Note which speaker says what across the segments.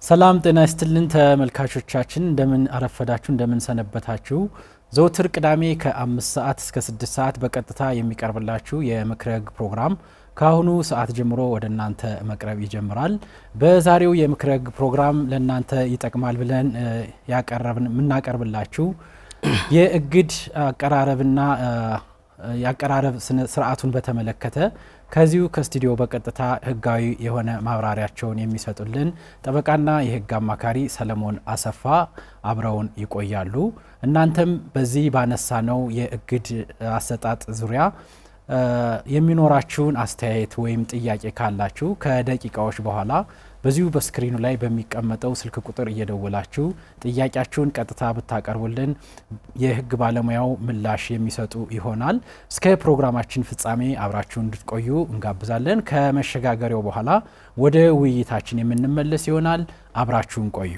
Speaker 1: ሰላም ጤና ይስጥልን ተመልካቾቻችን እንደምን አረፈዳችሁ እንደምን ሰነበታችሁ። ዘውትር ቅዳሜ ከ5 ሰዓት እስከ 6 ሰዓት በቀጥታ የሚቀርብላችሁ የምክረ ሕግ ፕሮግራም ካሁኑ ሰዓት ጀምሮ ወደ እናንተ መቅረብ ይጀምራል። በዛሬው የምክረ ሕግ ፕሮግራም ለእናንተ ይጠቅማል ብለን የምናቀርብላችሁ የእግድ አቀራረብና የአቀራረብ ስርዓቱን በተመለከተ ከዚሁ ከስቱዲዮ በቀጥታ ህጋዊ የሆነ ማብራሪያቸውን የሚሰጡልን ጠበቃና የህግ አማካሪ ሰለሞን አሰፋ አብረውን ይቆያሉ። እናንተም በዚህ ባነሳነው የእግድ አሰጣጥ ዙሪያ የሚኖራችሁን አስተያየት ወይም ጥያቄ ካላችሁ ከደቂቃዎች በኋላ በዚሁ በስክሪኑ ላይ በሚቀመጠው ስልክ ቁጥር እየደወላችሁ ጥያቄያችሁን ቀጥታ ብታቀርቡልን የህግ ባለሙያው ምላሽ የሚሰጡ ይሆናል። እስከ ፕሮግራማችን ፍጻሜ አብራችሁ እንድትቆዩ እንጋብዛለን። ከመሸጋገሪያው በኋላ ወደ ውይይታችን የምንመለስ ይሆናል። አብራችሁን ቆዩ።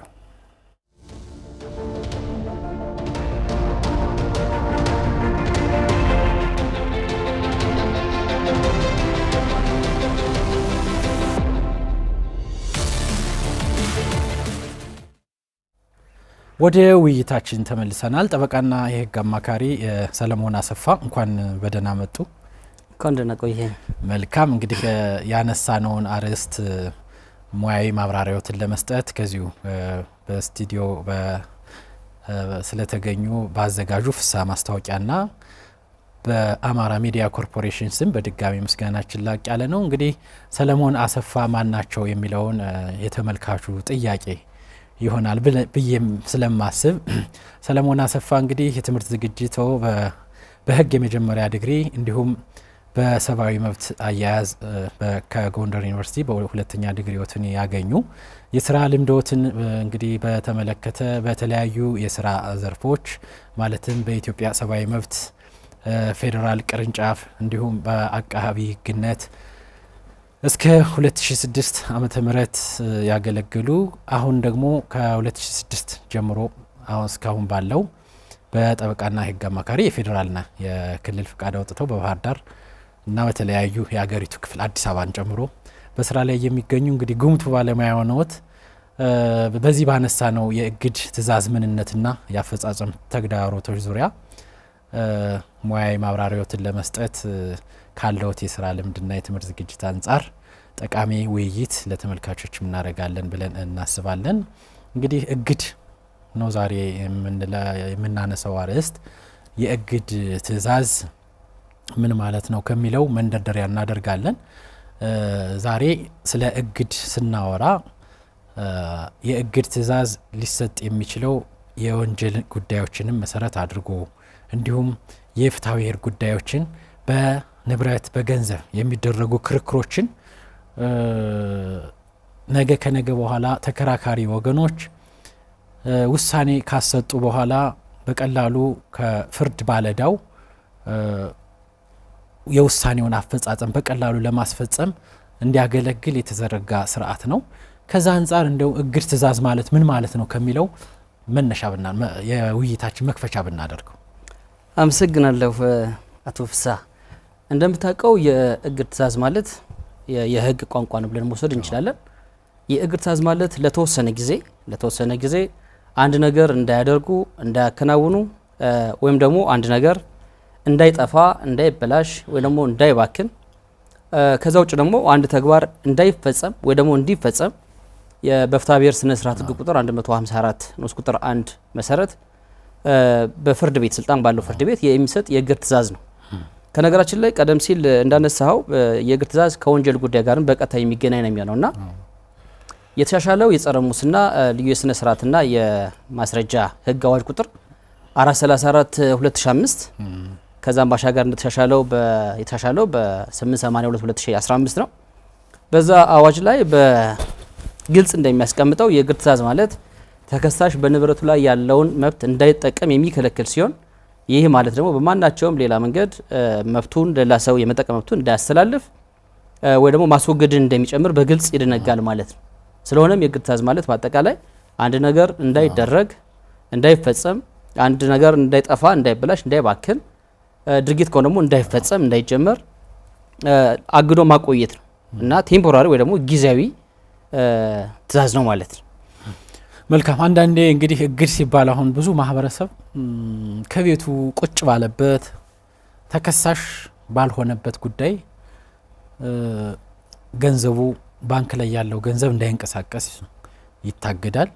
Speaker 1: ወደ ውይይታችን ተመልሰናል። ጠበቃና የህግ አማካሪ ሰለሞን አሰፋ እንኳን በደህና መጡ።
Speaker 2: እንኳን ደህና ቆየ።
Speaker 1: መልካም። እንግዲህ ያነሳነውን አርዕስት ሙያዊ ማብራሪያዎትን ለመስጠት ከዚሁ በስቱዲዮ ስለተገኙ ባዘጋጁ ፍስሐ ማስታወቂያና በአማራ ሚዲያ ኮርፖሬሽን ስም በድጋሚ ምስጋናችን ላቅ ያለ ነው። እንግዲህ ሰለሞን አሰፋ ማን ናቸው የሚለውን የተመልካቹ ጥያቄ ይሆናል ብዬም ስለማስብ ሰለሞን አሰፋ እንግዲህ የትምህርት ዝግጅቶ በህግ የመጀመሪያ ዲግሪ እንዲሁም በሰብአዊ መብት አያያዝ ከጎንደር ዩኒቨርሲቲ በሁለተኛ ዲግሪዎትን ያገኙ የስራ ልምዶትን እንግዲህ በተመለከተ በተለያዩ የስራ ዘርፎች ማለትም በኢትዮጵያ ሰብአዊ መብት ፌዴራል ቅርንጫፍ እንዲሁም በአቃቢ ህግነት እስከ 2006 ዓመተ ምህረት ያገለገሉ አሁን ደግሞ ከ2006 ጀምሮ አሁን እስካሁን ባለው በጠበቃና ህግ አማካሪ የፌዴራልና የክልል ፍቃድ አውጥተው በባህር ዳር እና በተለያዩ የሀገሪቱ ክፍል አዲስ አበባን ጨምሮ በስራ ላይ የሚገኙ እንግዲህ ጉምቱ ባለሙያ ሆነዎት በዚህ ባነሳ ነው የእግድ ትዕዛዝ ምንነትና የአፈጻጸም ተግዳሮቶች ዙሪያ ሙያዊ ማብራሪያዎትን ለመስጠት ካለዎት የስራ ልምድና የትምህርት ዝግጅት አንጻር ጠቃሚ ውይይት ለተመልካቾች እናደርጋለን ብለን እናስባለን። እንግዲህ እግድ ነው ዛሬ የምናነሳው አርዕስት። የእግድ ትዕዛዝ ምን ማለት ነው ከሚለው መንደርደሪያ እናደርጋለን። ዛሬ ስለ እግድ ስናወራ የእግድ ትዕዛዝ ሊሰጥ የሚችለው የወንጀል ጉዳዮችንም መሰረት አድርጎ እንዲሁም የፍትሐ ብሔር ጉዳዮችን በንብረት በገንዘብ የሚደረጉ ክርክሮችን ነገ ከነገ በኋላ ተከራካሪ ወገኖች ውሳኔ ካሰጡ በኋላ በቀላሉ ከፍርድ ባለዳው የውሳኔውን አፈጻጸም በቀላሉ ለማስፈጸም እንዲያገለግል የተዘረጋ ስርዓት ነው። ከዛ አንጻር እንደው እግድ ትዕዛዝ ማለት ምን ማለት ነው ከሚለው መነሻ የውይይታችን መክፈቻ ብናደርገው።
Speaker 2: አመሰግናለሁ አቶ ፍስሐ። እንደምታውቀው የእግድ ትዕዛዝ ማለት የህግ ቋንቋ ነው ብለን መውሰድ እንችላለን። የእግድ ትዕዛዝ ማለት ለተወሰነ ጊዜ አንድ ነገር እንዳያደርጉ እንዳያከናውኑ ወይም ደግሞ አንድ ነገር እንዳይጠፋ እንዳይበላሽ ወይ ደግሞ እንዳይባክን ከዛ ውጭ ደግሞ አንድ ተግባር እንዳይፈጸም ወይ ደግሞ እንዲፈጸም በፍትሐ ብሔር ስነ ስርዓት ህግ ቁጥር 154 ንዑስ ቁጥር 1 መሰረት በፍርድ ቤት ስልጣን ባለው ፍርድ ቤት የሚሰጥ የእግድ ትዕዛዝ ነው። ከነገራችን ላይ ቀደም ሲል እንዳነሳው የእግድ ትዕዛዝ ከወንጀል ጉዳይ ጋርም በቀጥታ የሚገናኝ ነው የሚሆነውና የተሻሻለው የጸረ ሙስና ልዩ የስነ ስርዓትና የማስረጃ ህግ አዋጅ ቁጥር 434 2005 ከዛም ባሻገር የተሻሻለው በ882 2015 ነው። በዛ አዋጅ ላይ በግልጽ እንደሚያስቀምጠው የእግድ ትዕዛዝ ማለት ተከሳሽ በንብረቱ ላይ ያለውን መብት እንዳይጠቀም የሚከለክል ሲሆን ይህ ማለት ደግሞ በማናቸውም ሌላ መንገድ መብቱን ሌላ ሰው የመጠቀም መብቱን እንዳያስተላልፍ ወይ ደግሞ ማስወገድን እንደሚጨምር በግልጽ ይደነጋል ማለት ነው። ስለሆነም የእግድ ትዕዛዝ ማለት በአጠቃላይ አንድ ነገር እንዳይደረግ፣ እንዳይፈጸም፣ አንድ ነገር እንዳይጠፋ፣ እንዳይበላሽ፣ እንዳይባክን ድርጊት ከሆነ ደግሞ እንዳይፈጸም፣ እንዳይጀመር አግዶ ማቆየት ነው እና ቴምፖራሪ ወይ ደግሞ ጊዜያዊ ትዕዛዝ ነው ማለት ነው።
Speaker 1: መልካም አንዳንዴ እንግዲህ እግድ ሲባል አሁን ብዙ ማህበረሰብ ከቤቱ ቁጭ ባለበት ተከሳሽ ባልሆነበት ጉዳይ ገንዘቡ ባንክ ላይ ያለው ገንዘብ እንዳይንቀሳቀስ ይታገዳል።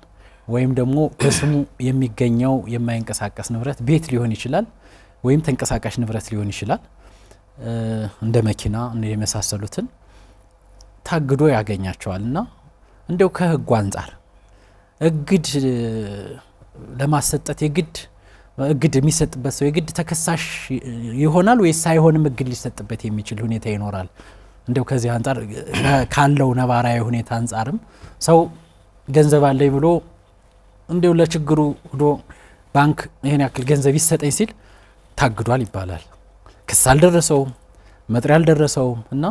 Speaker 1: ወይም ደግሞ በስሙ የሚገኘው የማይንቀሳቀስ ንብረት ቤት ሊሆን ይችላል ወይም ተንቀሳቃሽ ንብረት ሊሆን ይችላል እንደ መኪና የመሳሰሉትን ታግዶ ያገኛቸዋልና እንደው ከህጉ አንፃር እግድ ለማሰጠት እግድ የሚሰጥበት ሰው የግድ ተከሳሽ ይሆናል ወይስ ሳይሆንም እግድ ሊሰጥበት የሚችል ሁኔታ ይኖራል? እንደው ከዚህ አንፃር ካለው ነባራዊ ሁኔታ አንፃርም ሰው ገንዘብ አለኝ ብሎ እንደው ለችግሩ ሄዶ ባንክ ይሄን ያክል ገንዘብ ይሰጠኝ ሲል ታግዷል ይባላል። ክስ አልደረሰውም፣ መጥሪያ አልደረሰውም እና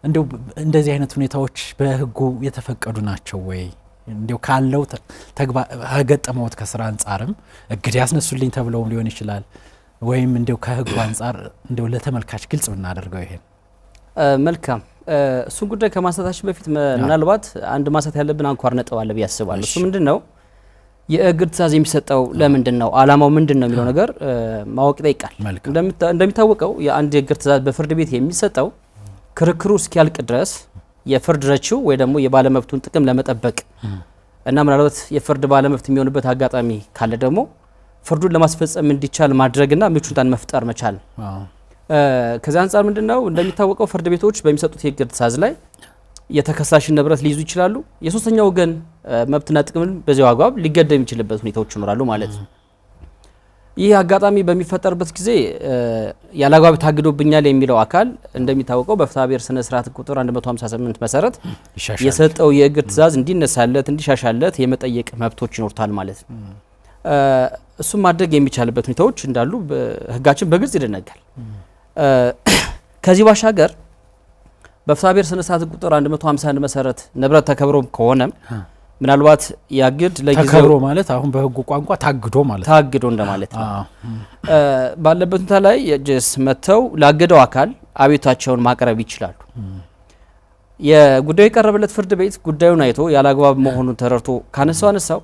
Speaker 1: እንደው እንደዚህ አይነት ሁኔታዎች በህጉ የተፈቀዱ ናቸው ወይ? እንደው ካለው ገጠመውት ከስራ አንፃርም እግድ ያስነሱልኝ ተብለውም ሊሆን ይችላል ወይም እንደው ከህጉ አንፃር እንደው ለተመልካች ግልጽ ብናደርገው ይሄን።
Speaker 2: መልካም እሱን ጉዳይ ከማንሳታችን በፊት ምናልባት አንድ ማንሳት ያለብን አንኳር ነጥብ አለ ብዬ አስባለሁ። እሱ ምንድነው የእግድ ትእዛዝ የሚሰጠው ለምንድን ነው ዓላማው ምንድን ነው የሚለው ነገር ማወቅ ይጠይቃል። እንደሚታወቀው የአንድ የእግድ ትእዛዝ በፍርድ ቤት የሚሰጠው ክርክሩ እስኪያልቅ ድረስ የፍርድ ረቺው ወይ ደግሞ የባለመብቱን ጥቅም ለመጠበቅ እና ምናልባት የፍርድ ባለመብት የሚሆንበት አጋጣሚ ካለ ደግሞ ፍርዱን ለማስፈጸም እንዲቻል ማድረግና ምቹ ሁኔታን መፍጠር መቻል። ከዚህ አንፃር ምንድነው እንደሚታወቀው ፍርድ ቤቶች በሚሰጡት የእግድ ትእዛዝ ላይ የተከሳሽን ንብረት ሊይዙ ይችላሉ። የሶስተኛው ወገን መብትና ጥቅምን በዚያው አግባብ ሊገደብ የሚችልበት ሁኔታዎች ይኖራሉ ማለት ነው። ይህ አጋጣሚ በሚፈጠርበት ጊዜ ያላግባብ ታግዶብኛል የሚለው አካል እንደሚታወቀው በፍትሐብሔር ስነ ስርዓት ቁጥር 158 መሰረት የሰጠው የእግድ ትእዛዝ እንዲነሳለት እንዲሻሻለት የመጠየቅ መብቶች ይኖርታል ማለት ነው። እሱም ማድረግ የሚቻልበት ሁኔታዎች እንዳሉ ህጋችን በግልጽ ይደነጋል። ከዚህ ባሻገር በፍትሐብሔር ስነ ስርዓት ቁጥር 151 መሰረት ንብረት ተከብሮ ከሆነ ምናልባት ያግድ ለጊዜው
Speaker 1: ተከብሮ ማለት አሁን በህጉ ቋንቋ ታግዶ ማለት
Speaker 2: ታግዶ እንደማለት ነው። ባለበት ሁኔታ ላይ የጀስ መተው ላገደው አካል አቤቱታቸውን ማቅረብ ይችላሉ። የጉዳዩ የቀረበለት ፍርድ ቤት ጉዳዩን አይቶ ያላግባብ መሆኑን ተረድቶ ካነሳው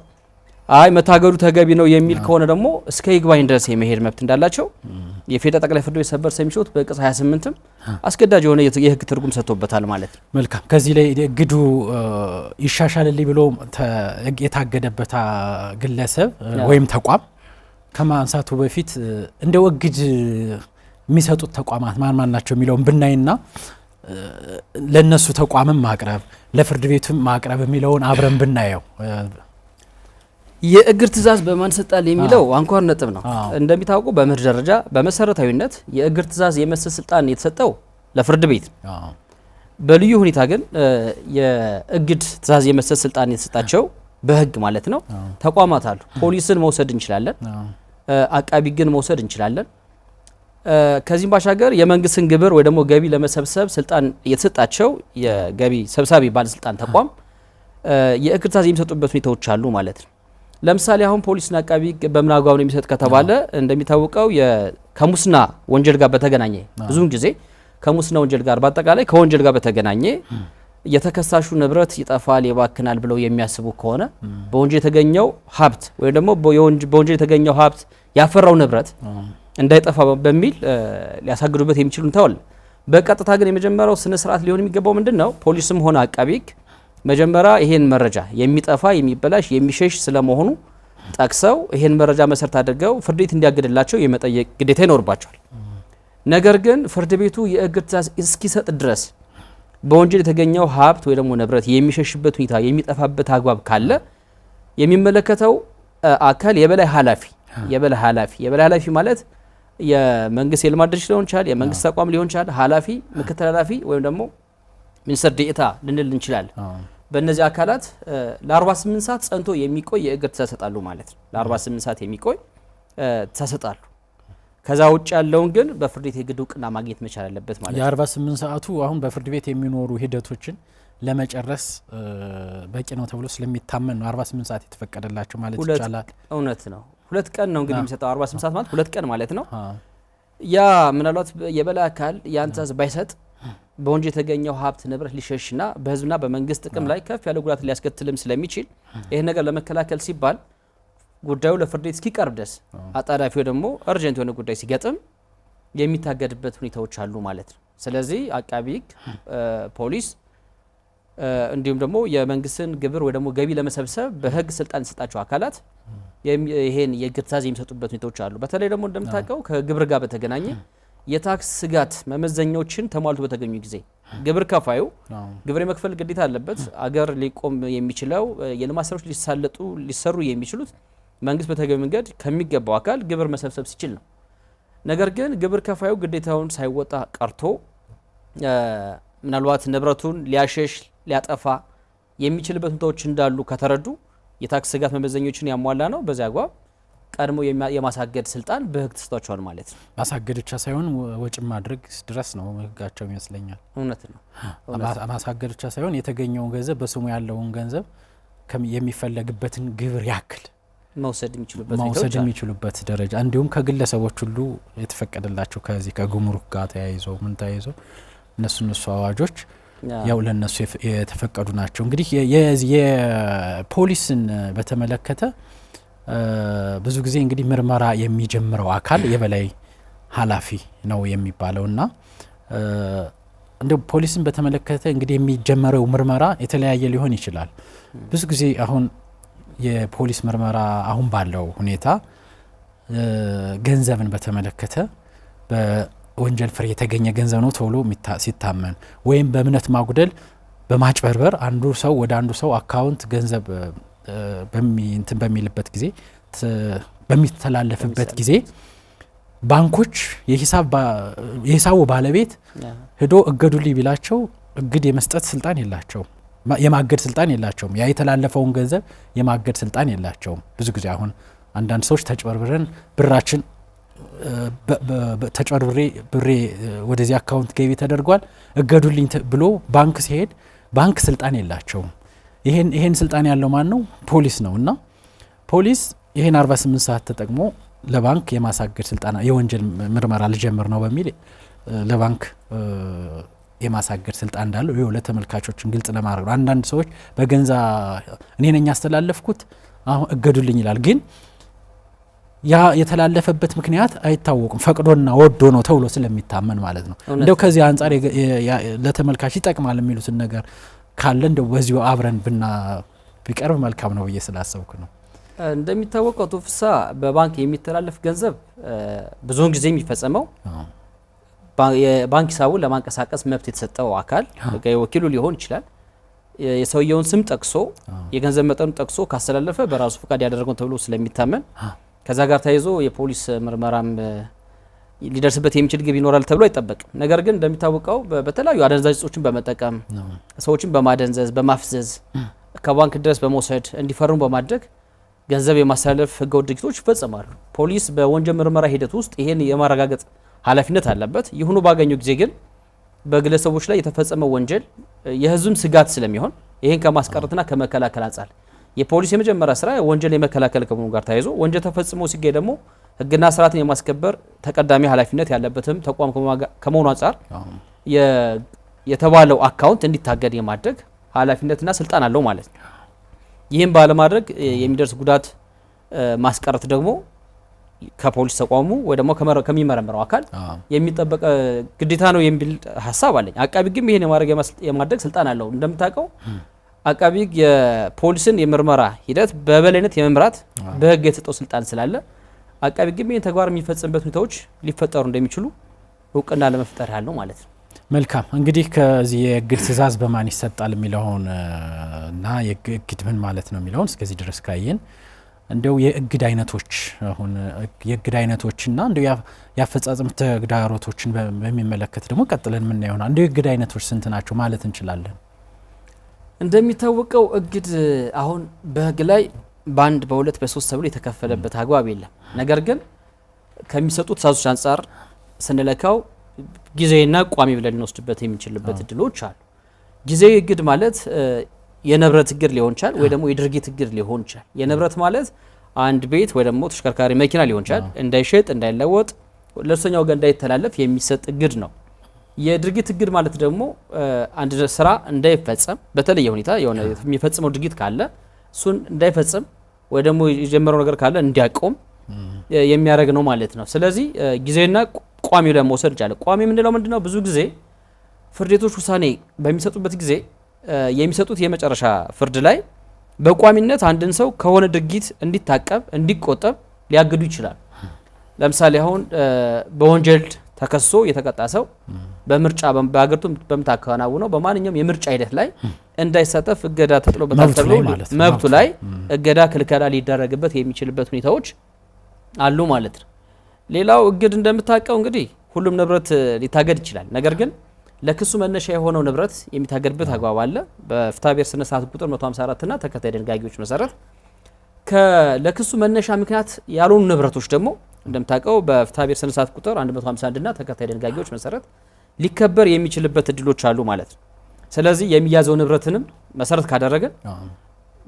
Speaker 2: አይ መታገዱ ተገቢ ነው የሚል ከሆነ ደግሞ እስከ ይግባኝ ድረስ የመሄድ መብት እንዳላቸው የፌዴራል ጠቅላይ ፍርድ ቤት ሰበር ሰሚ ችሎት በቅጽ 28ም አስገዳጅ የሆነ የህግ ትርጉም ሰጥቶበታል ማለት ነው።
Speaker 1: መልካም ከዚህ ላይ እግዱ ይሻሻልልኝ ብሎ የታገደበት ግለሰብ ወይም ተቋም ከማንሳቱ በፊት እንደው እግድ የሚሰጡት ተቋማት ማን ናቸው የሚለውን ብናይና ለነሱ ተቋምም ማቅረብ ለፍርድ ቤቱም ማቅረብ የሚለውን አብረን ብናየው
Speaker 2: የእግድ ትእዛዝ በማን ሰጣል የሚለው አንኳር ነጥብ ነው። እንደሚታወቀው በመርህ ደረጃ በመሰረታዊነት የእግድ ትእዛዝ የመስጠት ስልጣን የተሰጠው ለፍርድ ቤት ነው። በልዩ ሁኔታ ግን የእግድ ትእዛዝ የመስጠት ስልጣን የተሰጣቸው በህግ ማለት ነው ተቋማት አሉ። ፖሊስን መውሰድ እንችላለን፣ አቃቢ ግን መውሰድ እንችላለን። ከዚህም ባሻገር የመንግስትን ግብር ወይ ደግሞ ገቢ ለመሰብሰብ ስልጣን የተሰጣቸው የገቢ ሰብሳቢ ባለስልጣን ተቋም የእግድ ትእዛዝ የሚሰጡበት ሁኔታዎች አሉ ማለት ነው። ለምሳሌ አሁን ፖሊስና አቃቢ በምን አግባብ ነው የሚሰጥ ከተባለ እንደሚታወቀው ከሙስና ወንጀል ጋር በተገናኘ ብዙውን ጊዜ ከሙስና ወንጀል ጋር በአጠቃላይ ከወንጀል ጋር በተገናኘ የተከሳሹ ንብረት ይጠፋል ይባክናል ብለው የሚያስቡ ከሆነ በወንጀል የተገኘው ሀብት ወይ ደግሞ በወንጀል የተገኘው ሀብት ያፈራው ንብረት እንዳይጠፋ በሚል ሊያሳግዱበት የሚችሉ ተወል። በቀጥታ ግን የመጀመሪያው ስነ ስርዓት ሊሆን የሚገባው ምንድነው ፖሊስም ሆነ አቃቢ መጀመሪያ ይሄን መረጃ የሚጠፋ የሚበላሽ የሚሸሽ ስለመሆኑ ጠቅሰው ይሄን መረጃ መሰረት አድርገው ፍርድ ቤት እንዲያግድላቸው የመጠየቅ ግዴታ ይኖርባቸዋል። ነገር ግን ፍርድ ቤቱ የእግድ ትእዛዝ እስኪሰጥ ድረስ በወንጀል የተገኘው ሀብት ወይ ደግሞ ንብረት የሚሸሽበት ሁኔታ የሚጠፋበት አግባብ ካለ የሚመለከተው አካል የበላይ ኃላፊ ማለት የመንግስት የልማት ድርጅት ሊሆን ይችላል፣ የመንግስት ተቋም ሊሆን ይችላል፣ ኃላፊ፣ ምክትል ኃላፊ ወይም ደግሞ ሚኒስትር ዴኤታ ልንል እንችላለን። በእነዚህ አካላት ለ48 ሰዓት ጸንቶ የሚቆይ የእግድ ትእዛዝ ይሰጣሉ ማለት ነው። ለ48 ሰዓት የሚቆይ ትእዛዝ ይሰጣሉ። ከዛ ውጭ ያለውን ግን በፍርድ ቤት የግድ እውቅና ማግኘት መቻል አለበት ማለት ነው።
Speaker 1: የ48 ሰዓቱ አሁን በፍርድ ቤት የሚኖሩ ሂደቶችን ለመጨረስ በቂ ነው ተብሎ ስለሚታመን ነው 48 ሰዓት የተፈቀደላቸው ማለት ይቻላል።
Speaker 2: እውነት ነው። 2 ቀን ነው እንግዲህ የሚሰጠው 48 ሰዓት ማለት 2 ቀን ማለት ነው። ያ ምናልባት የበላይ አካል ያን ትእዛዝ ባይሰጥ በወንጀል የተገኘው ሀብት ንብረት ሊሸሽና በህዝብና በመንግስት ጥቅም ላይ ከፍ ያለ ጉዳት ሊያስከትልም ስለሚችል ይሄን ነገር ለመከላከል ሲባል ጉዳዩ ለፍርድ ቤት እስኪቀርብ ድረስ አጣዳፊው ደግሞ አርጀንት የሆነ ጉዳይ ሲገጥም የሚታገድበት ሁኔታዎች አሉ ማለት ነው። ስለዚህ አቃቢ ህግ ፖሊስ እንዲሁም ደግሞ የመንግስትን ግብር ወይ ደግሞ ገቢ ለመሰብሰብ በህግ ስልጣን የተሰጣቸው አካላት ይሄን የእግድ ትዕዛዝ የሚሰጡበት ሁኔታዎች አሉ። በተለይ ደግሞ እንደምታውቀው ከግብር ጋር በተገናኘ የታክስ ስጋት መመዘኛዎችን ተሟልቶ በተገኙ ጊዜ ግብር ከፋዩ ግብር የመክፈል ግዴታ አለበት። አገር ሊቆም የሚችለው የልማት ስራዎች ሊሰሩ የሚችሉት መንግስት በተገቢ መንገድ ከሚገባው አካል ግብር መሰብሰብ ሲችል ነው። ነገር ግን ግብር ከፋዩ ግዴታውን ሳይወጣ ቀርቶ ምናልባት ንብረቱን ሊያሸሽ ሊያጠፋ የሚችልበት ሁኔታዎች እንዳሉ ከተረዱ የታክስ ስጋት መመዘኛዎችን ያሟላ ነው። በዚያ አግባብ ቀድሞ የማሳገድ ስልጣን በህግ ተሰጥቷቸዋል ማለት ነው።
Speaker 1: ማሳገድ ብቻ ሳይሆን ወጪ ማድረግ ድረስ ነው ህጋቸው ይመስለኛል።
Speaker 2: እውነት ነው።
Speaker 1: ማሳገድ ብቻ ሳይሆን የተገኘውን ገንዘብ በስሙ ያለውን ገንዘብ የሚፈለግበትን ግብር ያክል መውሰድ የሚችሉበት ደረጃ እንዲሁም ከግለሰቦች ሁሉ የተፈቀደላቸው ከዚህ ከጉምሩክ ጋር ተያይዞ ምን ተያይዞ እነሱ አዋጆች ያው ለነሱ የተፈቀዱ ናቸው። እንግዲህ የፖሊስን በተመለከተ ብዙ ጊዜ እንግዲህ ምርመራ የሚጀምረው አካል የበላይ ኃላፊ ነው የሚባለውና እንደው ፖሊስን በተመለከተ እንግዲህ የሚጀመረው ምርመራ የተለያየ ሊሆን ይችላል። ብዙ ጊዜ አሁን የፖሊስ ምርመራ አሁን ባለው ሁኔታ ገንዘብን በተመለከተ በወንጀል ፍሬ የተገኘ ገንዘብ ነው ተብሎ ሲታመን ወይም በእምነት ማጉደል በማጭበርበር አንዱ ሰው ወደ አንዱ ሰው አካውንት ገንዘብ በሚልበት ጊዜ በሚተላለፍበት ጊዜ ባንኮች የሂሳቡ ባለቤት ሄዶ እገዱልኝ ቢላቸው እግድ የመስጠት ስልጣን የላቸውም፣ የማገድ ስልጣን የላቸውም። ያ የተላለፈውን ገንዘብ የማገድ ስልጣን የላቸውም። ብዙ ጊዜ አሁን አንዳንድ ሰዎች ተጭበርብረን ብራችን ተጭበርብሬ ብሬ ወደዚህ አካውንት ገቢ ተደርጓል እገዱልኝ ብሎ ባንክ ሲሄድ ባንክ ስልጣን የላቸውም። ይሄን ስልጣን ያለው ማን ነው? ፖሊስ ነው። እና ፖሊስ ይሄን 48 ሰዓት ተጠቅሞ ለባንክ የማሳገድ ስልጣን የወንጀል ምርመራ ልጀምር ነው በሚል ለባንክ የማሳገድ ስልጣን እንዳለው ይሄው ለተመልካቾችን ግልጽ ለማድረግ ነው። አንዳንድ ሰዎች በገንዛ እኔ ነኝ ያስተላለፍኩት አሁን እገዱልኝ ይላል። ግን ያ የተላለፈበት ምክንያት አይታወቅም። ፈቅዶና ወዶ ነው ተብሎ ስለሚታመን ማለት ነው። እንደው ከዚህ አንፃር ለተመልካች ይጠቅማል የሚሉትን ነገር ካለ እንደው በዚሁ አብረን ቢቀርብ መልካም ነው ብዬ ስላሰብኩ ነው።
Speaker 2: እንደሚታወቀው ቶፍሳ በባንክ የሚተላለፍ ገንዘብ ብዙውን ጊዜ የሚፈጸመው የባንክ ሂሳቡን ለማንቀሳቀስ መብት የተሰጠው አካል ወኪሉ ሊሆን ይችላል። የሰውየውን ስም ጠቅሶ የገንዘብ መጠኑ ጠቅሶ ካስተላለፈ በራሱ ፈቃድ ያደረገው ተብሎ ስለሚታመን ከዛ ጋር ተያይዞ የፖሊስ ምርመራም ሊደርስበት የሚችል ግብ ይኖራል ተብሎ አይጠበቅም። ነገር ግን እንደሚታወቀው በተለያዩ አደንዛዥ እጾችን በመጠቀም ሰዎችን በማደንዘዝ በማፍዘዝ ከባንክ ድረስ በመውሰድ እንዲፈርሙ በማድረግ ገንዘብ የማስተላለፍ ህገወጥ ድርጊቶች ይፈጸማሉ። ፖሊስ በወንጀል ምርመራ ሂደት ውስጥ ይሄን የማረጋገጥ ኃላፊነት አለበት። ይሁኑ ባገኘው ጊዜ ግን በግለሰቦች ላይ የተፈጸመው ወንጀል የህዝብም ስጋት ስለሚሆን ይሄን ከማስቀረትና ከመከላከል አንጻር የፖሊስ የመጀመሪያ ስራ ወንጀል የመከላከል ከመሆኑ ጋር ተያይዞ ወንጀል ተፈጽሞ ሲገኝ ደግሞ ህግና ስርዓትን የማስከበር ተቀዳሚ ኃላፊነት ያለበትም ተቋም ከመሆኑ አንጻር የተባለው አካውንት እንዲታገድ የማድረግ ኃላፊነትና ስልጣን አለው ማለት ነው። ይህም ባለማድረግ የሚደርስ ጉዳት ማስቀረት ደግሞ ከፖሊስ ተቋሙ ወይ ደግሞ ከሚመረምረው አካል የሚጠበቅ ግዴታ ነው የሚል ሐሳብ አለኝ። አቃቢ ህግም ይሄን የማድረግ ስልጣን አለው። እንደምታውቀው አቃቢ ህግ የፖሊስን የምርመራ ሂደት በበላይነት የመምራት በህግ የተሰጠው ስልጣን ስላለ አቃቢ ህግም ይሄን ተግባር የሚፈጽምበት ሁኔታዎች ሊፈጠሩ እንደሚችሉ እውቅና ለመፍጠር ያለው ማለት ነው።
Speaker 1: መልካም እንግዲህ ከዚህ የእግድ ትዕዛዝ በማን ይሰጣል የሚለውን እና የእግድ ምን ማለት ነው የሚለውን እስከዚህ ድረስ ካየን እንደው የእግድ አይነቶች አሁን የእግድ አይነቶችና እንደው ያፈጻጸም ተግዳሮቶችን በሚመለከት ደግሞ ቀጥለን ምን ይሆናል? እንደው የእግድ አይነቶች ስንት ናቸው ማለት እንችላለን?
Speaker 2: እንደሚታወቀው እግድ አሁን በህግ ላይ በአንድ በሁለት በሶስት ተብሎ የተከፈለበት አግባብ የለም። ነገር ግን ከሚሰጡት ትዕዛዞች አንጻር ስንለካው ጊዜና ቋሚ ብለን እንወስድበት የምንችልበት እድሎች አሉ። ጊዜያዊ እግድ ማለት የንብረት እግድ ሊሆን ይችላል ወይ ደግሞ የድርጊት እግድ ሊሆን ይችላል። የንብረት ማለት አንድ ቤት ወይ ደግሞ ተሽከርካሪ መኪና ሊሆን ይችላል እንዳይሸጥ እንዳይለወጥ ለሶስተኛ ወገን እንዳይተላለፍ የሚሰጥ እግድ ነው የድርጊት እግድ ማለት ደግሞ አንድ ስራ እንዳይፈጸም በተለየ ሁኔታ የሆነ የሚፈጽመው ድርጊት ካለ እሱን እንዳይፈጽም ወይ ደግሞ የጀመረው ነገር ካለ እንዲያቆም የሚያደርግ ነው ማለት ነው። ስለዚህ ጊዜና ቋሚው ላይ መውሰድ ይቻላል። ቋሚ ምንድነው? ብዙ ጊዜ ፍርድ ቤቶች ውሳኔ በሚሰጡበት ጊዜ የሚሰጡት የመጨረሻ ፍርድ ላይ በቋሚነት አንድን ሰው ከሆነ ድርጊት እንዲታቀብ እንዲቆጠብ ሊያግዱ ይችላል። ለምሳሌ አሁን በወንጀል ተከሶ የተቀጣ ሰው በምርጫ በአገሪቱ በምታከናውነው በማንኛውም የምርጫ ሂደት ላይ እንዳይሳተፍ እገዳ ተጥሎበታል ተብሎ መብቱ ላይ እገዳ ክልከላ ሊደረግበት የሚችልበት ሁኔታዎች አሉ ማለት ነው። ሌላው እግድ እንደምታውቀው እንግዲህ ሁሉም ንብረት ሊታገድ ይችላል። ነገር ግን ለክሱ መነሻ የሆነው ንብረት የሚታገድበት አግባብ አለ። በፍትሐብሔር ስነ ስርዓት ቁጥር 154 እና ተከታይ ድንጋጌዎች መሰረት ለክሱ መነሻ ምክንያት ያልሆኑ ንብረቶች ደግሞ እንደምታውቀው በፍትሐብሔር ስነ ስርዓት ቁጥር 151 እና ተከታይ ድንጋጌዎች መሰረት ሊከበር የሚችልበት እድሎች አሉ ማለት ነው። ስለዚህ የሚያዘው ንብረትንም መሰረት ካደረገ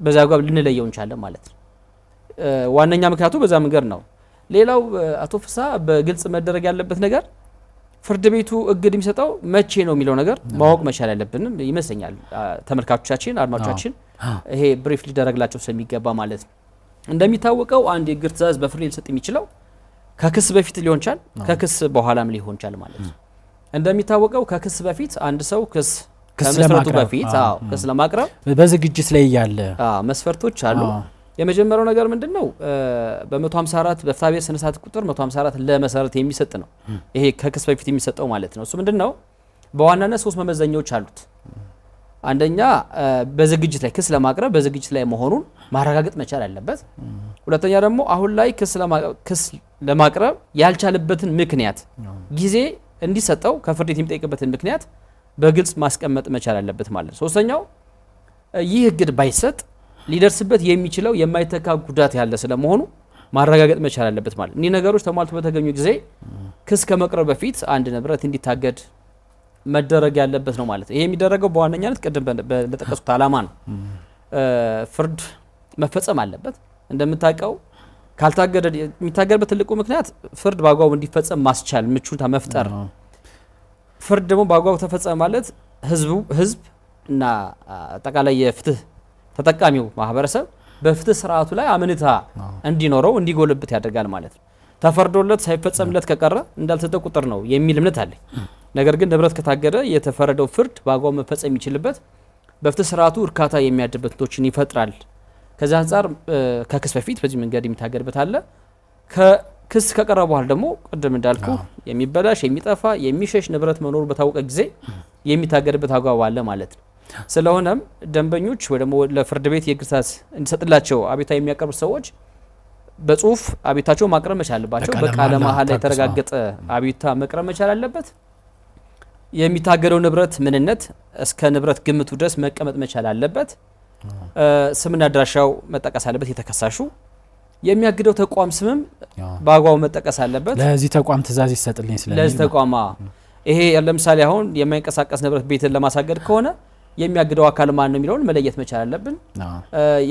Speaker 2: በዛ አግባብ ልንለየው እንችላለን ማለት ነው። ዋነኛ ምክንያቱ በዛ መንገድ ነው። ሌላው አቶ ፍስሐ በግልጽ መደረግ ያለበት ነገር ፍርድ ቤቱ እግድ የሚሰጠው መቼ ነው የሚለው ነገር ማወቅ መቻል ያለብንም ይመስለኛል። ተመልካቾቻችን፣ አድማጮቻችን ይሄ ብሪፍ ሊደረግላቸው ስለሚገባ ማለት ነው። እንደሚታወቀው አንድ የእግድ ትዕዛዝ በፍርድ ሊሰጥ የሚችለው ከክስ በፊት ሊሆን ይችላል፣ ከክስ በኋላም ሊሆን ይችላል ማለት ነው። እንደሚታወቀው ከክስ በፊት አንድ ሰው ክስ ከመስረቱ በፊት ክስ ለማቅረብ
Speaker 1: በዝግጅት ላይ ያለ
Speaker 2: መስፈርቶች አሉ። የመጀመሪያው ነገር ምንድነው? በ154 በፍትሐብሔር ስነ ስርዓት ቁጥር 154 ለመሰረት የሚሰጥ ነው። ይሄ ከክስ በፊት የሚሰጠው ማለት ነው። እሱ ምንድነው? በዋናነት 3 መመዘኛዎች አሉት። አንደኛ በዝግጅት ላይ ክስ ለማቅረብ በዝግጅት ላይ መሆኑን ማረጋገጥ መቻል አለበት። ሁለተኛ ደግሞ አሁን ላይ ክስ ለማቅረብ ያልቻለበትን ምክንያት ጊዜ እንዲሰጠው ከፍርድ ቤት የሚጠይቅበትን ምክንያት በግልጽ ማስቀመጥ መቻል አለበት ማለት ነው። ሶስተኛው ይህ እግድ ባይሰጥ ሊደርስበት የሚችለው የማይተካ ጉዳት ያለ ስለመሆኑ ማረጋገጥ መቻል አለበት ማለት ነው። እኒህ ነገሮች ተሟልቶ በተገኙ ጊዜ ክስ ከመቅረብ በፊት አንድ ንብረት እንዲታገድ መደረግ ያለበት ነው ማለት ነው። ይሄ የሚደረገው በዋነኛነት ቅድም ለጠቀሱት ዓላማ ነው። ፍርድ መፈጸም አለበት። እንደምታውቀው ካልታገደ የሚታገድበት ትልቁ ምክንያት ፍርድ በአግባቡ እንዲፈጸም ማስቻል ምቹታ መፍጠር። ፍርድ ደግሞ በአግባቡ ተፈጸመ ማለት ህዝብ እና አጠቃላይ የፍትህ ተጠቃሚው ማህበረሰብ በፍትህ ስርዓቱ ላይ አመኔታ እንዲኖረው እንዲጎልበት ያደርጋል ማለት ነው። ተፈርዶለት ሳይፈጸምለት ከቀረ እንዳልተሰጠ ቁጥር ነው የሚል እምነት አለኝ። ነገር ግን ንብረት ከታገደ የተፈረደው ፍርድ በአግባቡ መፈጸም የሚችልበት በፍትህ ስርዓቱ እርካታ የሚያድርበት ሁኔታዎችን ይፈጥራል። ከዛ አንጻር ከክስ በፊት በዚህ መንገድ የሚታገድበት አለ። ከክስ ከቀረበ በኋላ ደግሞ ቅድም እንዳልኩ የሚበላሽ የሚጠፋ የሚሸሽ ንብረት መኖሩ በታወቀ ጊዜ የሚታገድበት አግባብ አለ ማለት ነው። ስለሆነም ደንበኞች ወይ ደግሞ ለፍርድ ቤት የእግድ ትዕዛዝ እንዲሰጥላቸው አቤቱታ የሚያቀርቡ ሰዎች በጽሁፍ አቤቱታቸው ማቅረብ መቻል አለባቸው። በቃለ መሃላ ላይ የተረጋገጠ አቤቱታ መቅረብ መቻል አለበት። የሚታገደው ንብረት ምንነት እስከ ንብረት ግምቱ ድረስ መቀመጥ መቻል አለበት። ስምና አድራሻው መጠቀስ አለበት። የተከሳሹ የሚያግደው ተቋም ስምም በአግባቡ መጠቀስ አለበት። ለዚህ
Speaker 1: ተቋም ትዕዛዝ ይሰጥልኝ ስለዚህ
Speaker 2: ለዚህ ተቋም ይሄ ለምሳሌ አሁን የማይንቀሳቀስ ንብረት ቤትን ለማሳገድ ከሆነ የሚያግደው አካል ማን ነው የሚለውን መለየት መቻል አለብን።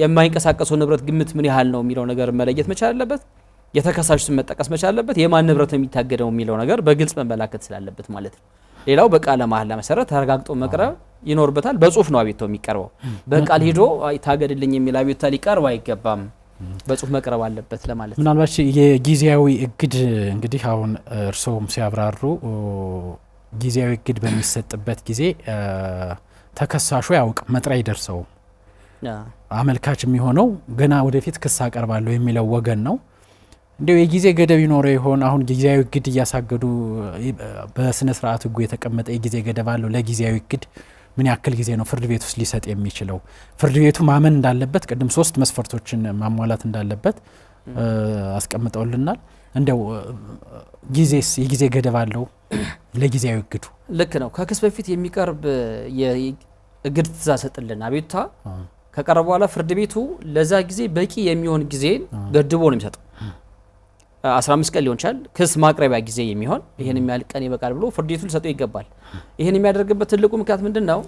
Speaker 2: የማይንቀሳቀሰው ንብረት ግምት ምን ያህል ነው የሚለው ነገር መለየት መቻል አለበት። የተከሳሹ ስም መጠቀስ መቻል አለበት። የማን ንብረት ነው የሚታገደው የሚለው ነገር በግልጽ መመላከት ስላለበት ማለት ነው። ሌላው በቃለ መሃላ መሰረት ተረጋግጦ መቅረብ ይኖርበታል። በጽሁፍ ነው አቤቱታው የሚቀርበው። በቃል ሄዶ ይታገድልኝ የሚል አቤቱታ ሊቀርብ አይገባም። በጽሁፍ መቅረብ አለበት ለማለት ነው።
Speaker 1: ምናልባት የጊዜያዊ እግድ እንግዲህ አሁን እርስዎም ሲያብራሩ ጊዜያዊ እግድ በሚሰጥበት ጊዜ ተከሳሹ ያውቅ መጥሪያ ይደርሰው አመልካች የሚሆነው ገና ወደፊት ክስ አቀርባለሁ የሚለው ወገን ነው። እንዲሁ የጊዜ ገደብ ይኖረው ይሆን? አሁን ጊዜያዊ እግድ እያሳገዱ በስነ ስርዓት ህጉ የተቀመጠ የጊዜ ገደብ አለው። ለጊዜያዊ እግድ ምን ያክል ጊዜ ነው ፍርድ ቤት ውስጥ ሊሰጥ የሚችለው? ፍርድ ቤቱ ማመን እንዳለበት ቅድም 3 መስፈርቶችን ማሟላት እንዳለበት አስቀምጠውልናል። እንደው ጊዜስ የጊዜ ገደብ አለው ለጊዜያዊ እግዱ?
Speaker 2: ልክ ነው። ከክስ በፊት የሚቀርብ የእግድ ትዕዛዝ ሰጥልን አቤቱታ ከቀረበ በኋላ ፍርድ ቤቱ ለዛ ጊዜ በቂ የሚሆን ጊዜ ገድቦ ነው የሚሰጠው። 15 ቀን ሊሆን ይችላል ክስ ማቅረቢያ ጊዜ የሚሆን ይሄን የሚያህል ቀን ይበቃል ብሎ ፍርድ ቤቱ ሊሰጠው ይገባል። ይሄን የሚያደርግበት ትልቁ ምክንያት ምንድነው?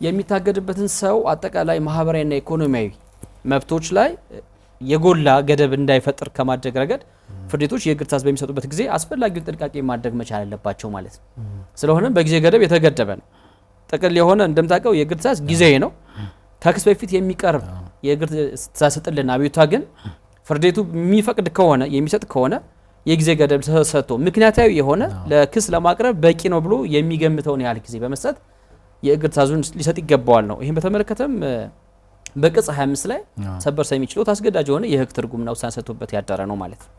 Speaker 2: የሚታገድበትን ሰው አጠቃላይ ማህበራዊና ኢኮኖሚያዊ መብቶች ላይ የጎላ ገደብ እንዳይፈጥር ከማድረግ ረገድ ፍርድ ቤቶች የእግድ ትዕዛዝ በሚሰጡበት ጊዜ አስፈላጊውን ጥንቃቄ ማድረግ መቻል አለባቸው ማለት ነው። ስለሆነም በጊዜ ገደብ የተገደበ ነው። ጥቅል የሆነ እንደምታውቀው የእግድ ትዕዛዝ ጊዜ ነው። ከክስ በፊት የሚቀርብ የእግድ ትዕዛዝ ስጥልና አቤቱታ ግን ፍርድ ቤቱ የሚፈቅድ ከሆነ የሚሰጥ ከሆነ የጊዜ ገደብ ሰጥቶ ምክንያታዊ የሆነ ለክስ ለማቅረብ በቂ ነው ብሎ የሚገምተውን ያህል ጊዜ በመስጠት የእግድ ትዕዛዙን ሊሰጥ ይገባዋል ነው። ይህም በተመለከተም በቅጽ 25 ላይ ሰበር ሰሚ ችሎት አስገዳጅ የሆነ የህግ ትርጉምና ውሳኔ ሰጥቶበት ያደረ ነው ማለት ነው።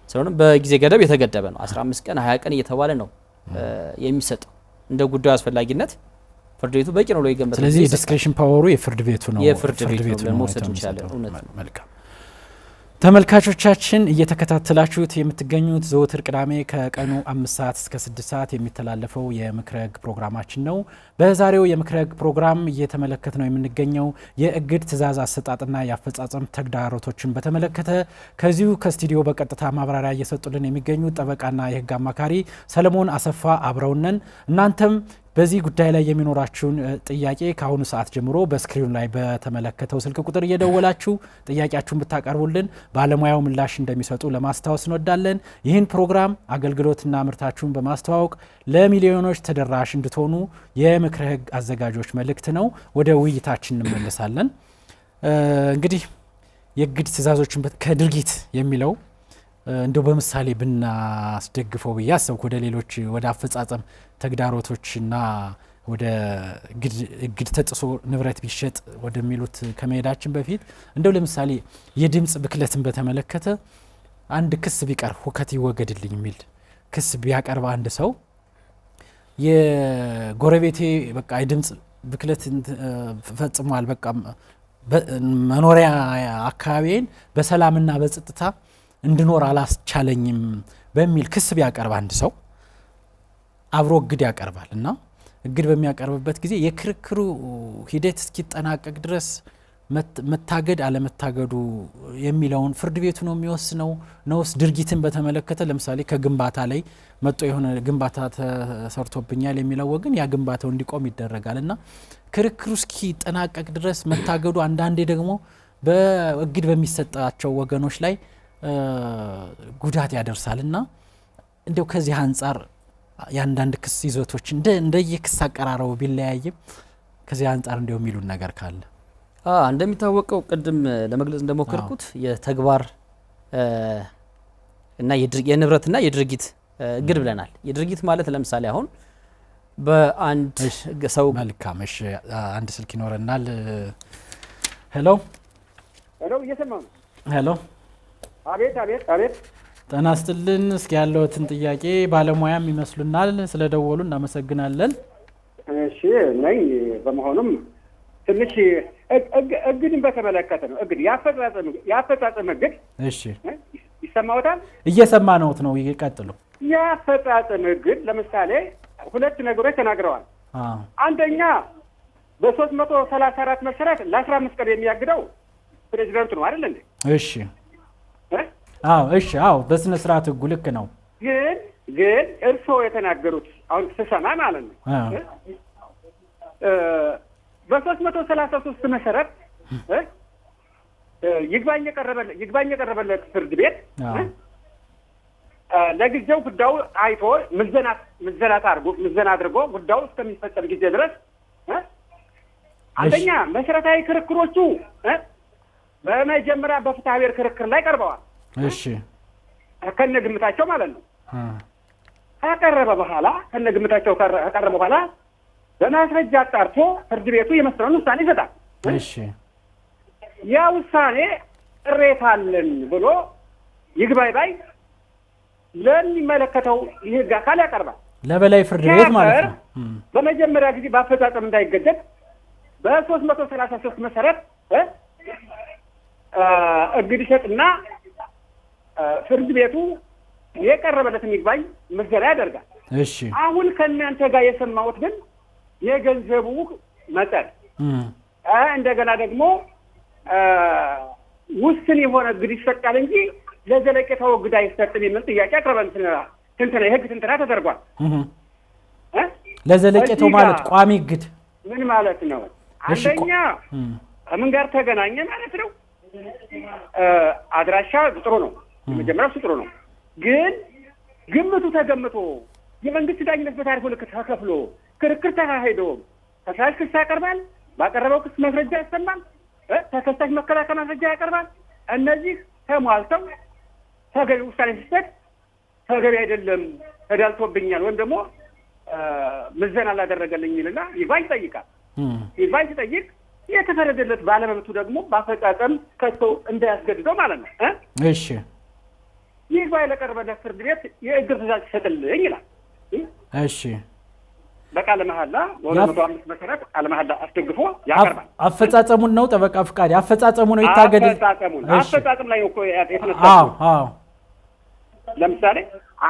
Speaker 2: ስለሆነም በጊዜ ገደብ የተገደበ ነው። 15 ቀን 20 ቀን እየተባለ ነው የሚሰጠው እንደ ጉዳዩ አስፈላጊነት ፍርድ ቤቱ በቂ ነው ብሎ ይገምታል።
Speaker 1: ስለዚህ ዲስክሬሽን ፓወሩ የፍርድ ቤቱ ነው።
Speaker 2: የፍርድ ቤቱ ነው መውሰድ እንችላለን። እውነት ነው።
Speaker 1: መልካም ተመልካቾቻችን እየተከታተላችሁት የምትገኙት ዘወትር ቅዳሜ ከቀኑ 5 ሰዓት እስከ 6 ሰዓት የሚተላለፈው የምክረ ህግ ፕሮግራማችን ነው። በዛሬው የምክረ ህግ ፕሮግራም እየተመለከት ነው የምንገኘው የእግድ ትዕዛዝ አሰጣጥና የአፈጻጸም ተግዳሮቶችን በተመለከተ ከዚሁ ከስቱዲዮ በቀጥታ ማብራሪያ እየሰጡልን የሚገኙት ጠበቃና የህግ አማካሪ ሰለሞን አሰፋ አብረውነን። እናንተም በዚህ ጉዳይ ላይ የሚኖራችሁን ጥያቄ ከአሁኑ ሰዓት ጀምሮ በስክሪኑ ላይ በተመለከተው ስልክ ቁጥር እየደወላችሁ ጥያቄያችሁን ብታቀርቡልን ባለሙያው ምላሽ እንደሚሰጡ ለማስታወስ እንወዳለን። ይህን ፕሮግራም አገልግሎትና ምርታችሁን በማስተዋወቅ ለሚሊዮኖች ተደራሽ እንድትሆኑ የምክረ ህግ አዘጋጆች መልእክት ነው። ወደ ውይይታችን እንመለሳለን። እንግዲህ የእግድ ትዕዛዞችን ከድርጊት የሚለው እንደው በምሳሌ ብናስደግፈው ብዬ አሰብኩ። ወደ ሌሎች ወደ አፈጻጸም ተግዳሮቶችና ወደ እግድ ተጥሶ ንብረት ቢሸጥ ወደሚሉት ከመሄዳችን በፊት እንደው ለምሳሌ የድምጽ ብክለትን በተመለከተ አንድ ክስ ቢቀርብ ሁከት ይወገድልኝ የሚል ክስ ቢያቀርብ አንድ ሰው የጎረቤቴ በቃ የድምጽ ብክለት ፈጽሟል፣ በቃ መኖሪያ አካባቢን በሰላምና በጸጥታ እንድኖር አላስቻለኝም በሚል ክስ ቢያቀርብ አንድ ሰው አብሮ እግድ ያቀርባል እና እግድ በሚያቀርብበት ጊዜ የክርክሩ ሂደት እስኪጠናቀቅ ድረስ መታገድ አለመታገዱ የሚለውን ፍርድ ቤቱ ነው የሚወስነው ነውስ? ድርጊትን በተመለከተ ለምሳሌ ከግንባታ ላይ መጥቶ የሆነ ግንባታ ተሰርቶብኛል የሚለው ወገን ያ ግንባታው እንዲቆም ይደረጋል እና ክርክሩ እስኪጠናቀቅ ድረስ መታገዱ አንዳንዴ ደግሞ በእግድ በሚሰጣቸው ወገኖች ላይ ጉዳት ያደርሳል እና እንደው ከዚህ አንጻር የአንዳንድ ክስ ይዘቶች እንደየክስ አቀራረቡ ቢለያይም ከዚህ አንጻር እንደው የሚሉን ነገር ካለ?
Speaker 2: እንደሚታወቀው ቅድም ለመግለጽ እንደሞከርኩት የተግባር እና የንብረትና የድርጊት እግድ ብለናል። የድርጊት ማለት ለምሳሌ አሁን በአንድ ሰው
Speaker 1: መልካም እሺ፣ አንድ ስልክ ይኖረናል። ሄሎ
Speaker 3: ሄሎ፣ እየሰማሁ ነው።
Speaker 1: ሄሎ፣
Speaker 3: አቤት አቤት አቤት።
Speaker 1: ጤና ይስጥልን። እስኪ ያለውትን ጥያቄ ባለሙያም ይመስሉናል ስለደወሉ እናመሰግናለን።
Speaker 3: እሺ ነኝ። በመሆኑም ትንሽ እግድን በተመለከተ ነው። እግድ ያፈጻጸም እግድ።
Speaker 1: እሺ
Speaker 3: ይሰማዎታል?
Speaker 1: እየሰማነዎት ነው። ይቀጥሉ።
Speaker 3: ያፈጻጸም እግድ ለምሳሌ ሁለት ነገሮች ተናግረዋል። አንደኛ በ334 መሰረት ለ15 ቀን የሚያግደው ፕሬዚዳንቱ ነው አይደል እንዴ?
Speaker 1: እሺ አዎ እሺ አዎ በስነ ስርዓት ህጉ ልክ ነው።
Speaker 3: ግን እርስዎ የተናገሩት አሁን ስሰማ ማለት ነው በ333 መሰረት ይግባኝ የቀረበለት ፍርድ ቤት ለጊዜው ጉዳዩ አይቶ ምዘና አድርጎ ጉዳዩ እስከሚፈጸም ጊዜ ድረስ አንደኛ መሰረታዊ ክርክሮቹ በመጀመሪያ በፍትሐ ብሔር ክርክር ላይ ቀርበዋል።
Speaker 1: እሺ
Speaker 3: ከነግምታቸው ማለት ነው። ከቀረበ በኋላ ከነግምታቸው ከቀረበ በኋላ በማስረጃ አጣርቶ ፍርድ ቤቱ የመሰለውን ውሳኔ ይሰጣል።
Speaker 1: እሺ
Speaker 3: ያ ውሳኔ ቅሬታ አለን ብሎ ይግባኝ ባይ ለሚመለከተው የህግ አካል ያቀርባል።
Speaker 1: ለበላይ ፍርድ ቤት ማለት ነው።
Speaker 3: በመጀመሪያ ጊዜ በአፈጻጸም እንዳይገደድ በ333 መሰረት እግድ ይሰጥና ፍርድ ቤቱ የቀረበለትን ይግባኝ ምዘና ያደርጋል።
Speaker 1: እሺ
Speaker 3: አሁን ከእናንተ ጋር የሰማሁት ግን የገንዘቡ መጠን እንደገና ደግሞ ውስን የሆነ እግድ ይሰጣል እንጂ ለዘለቄታው እግድ አይሰጥም የሚል ጥያቄ አቅርበን የህግ ትንተና ተደርጓል።
Speaker 1: ለዘለቄታው ማለት ቋሚ እግድ
Speaker 3: ምን ማለት ነው? አንደኛ ከምን ጋር ተገናኘ ማለት ነው? አድራሻ ጥሩ ነው። የመጀመሪያው እሱ ጥሩ ነው። ግን ግምቱ ተገምቶ የመንግስት ዳኝነት በታሪፉ ልክ ተከፍሎ ክርክር ተካሂዶ ተከሳሽ ክስ ያቀርባል። ባቀረበው ክስ ማስረጃ ያሰማል። ተከሳሽ መከላከያ ማስረጃ ያቀርባል። እነዚህ ተሟልተው ተገቢ ውሳኔ ሲሰጥ ተገቢ አይደለም ተዳልቶብኛል ወይም ደግሞ ምዘና አላደረገልኝ ይልና ይግባኝ ይጠይቃል። ይግባኝ ሲጠይቅ የተፈረደለት ባለመብቱ ደግሞ በአፈጻጸም ከሰው እንዳያስገድደው ማለት ነው።
Speaker 1: እሺ
Speaker 3: ይግባኝ ለቀረበለት ፍርድ ቤት የእግር ትዕዛዝ ይሰጥልኝ ይላል።
Speaker 1: እሺ
Speaker 3: በቃለ መሐላ በ205 መሰረት ቃለ መሐላ አስደግፎ ያቀርባል።
Speaker 1: አፈጻጸሙን ነው ጠበቃ ፍቃድ አፈጻጸሙ ነው ይታገድ።
Speaker 3: አፈጻጸም ላይ ነው እኮ የተነሳው።
Speaker 1: አዎ
Speaker 3: ለምሳሌ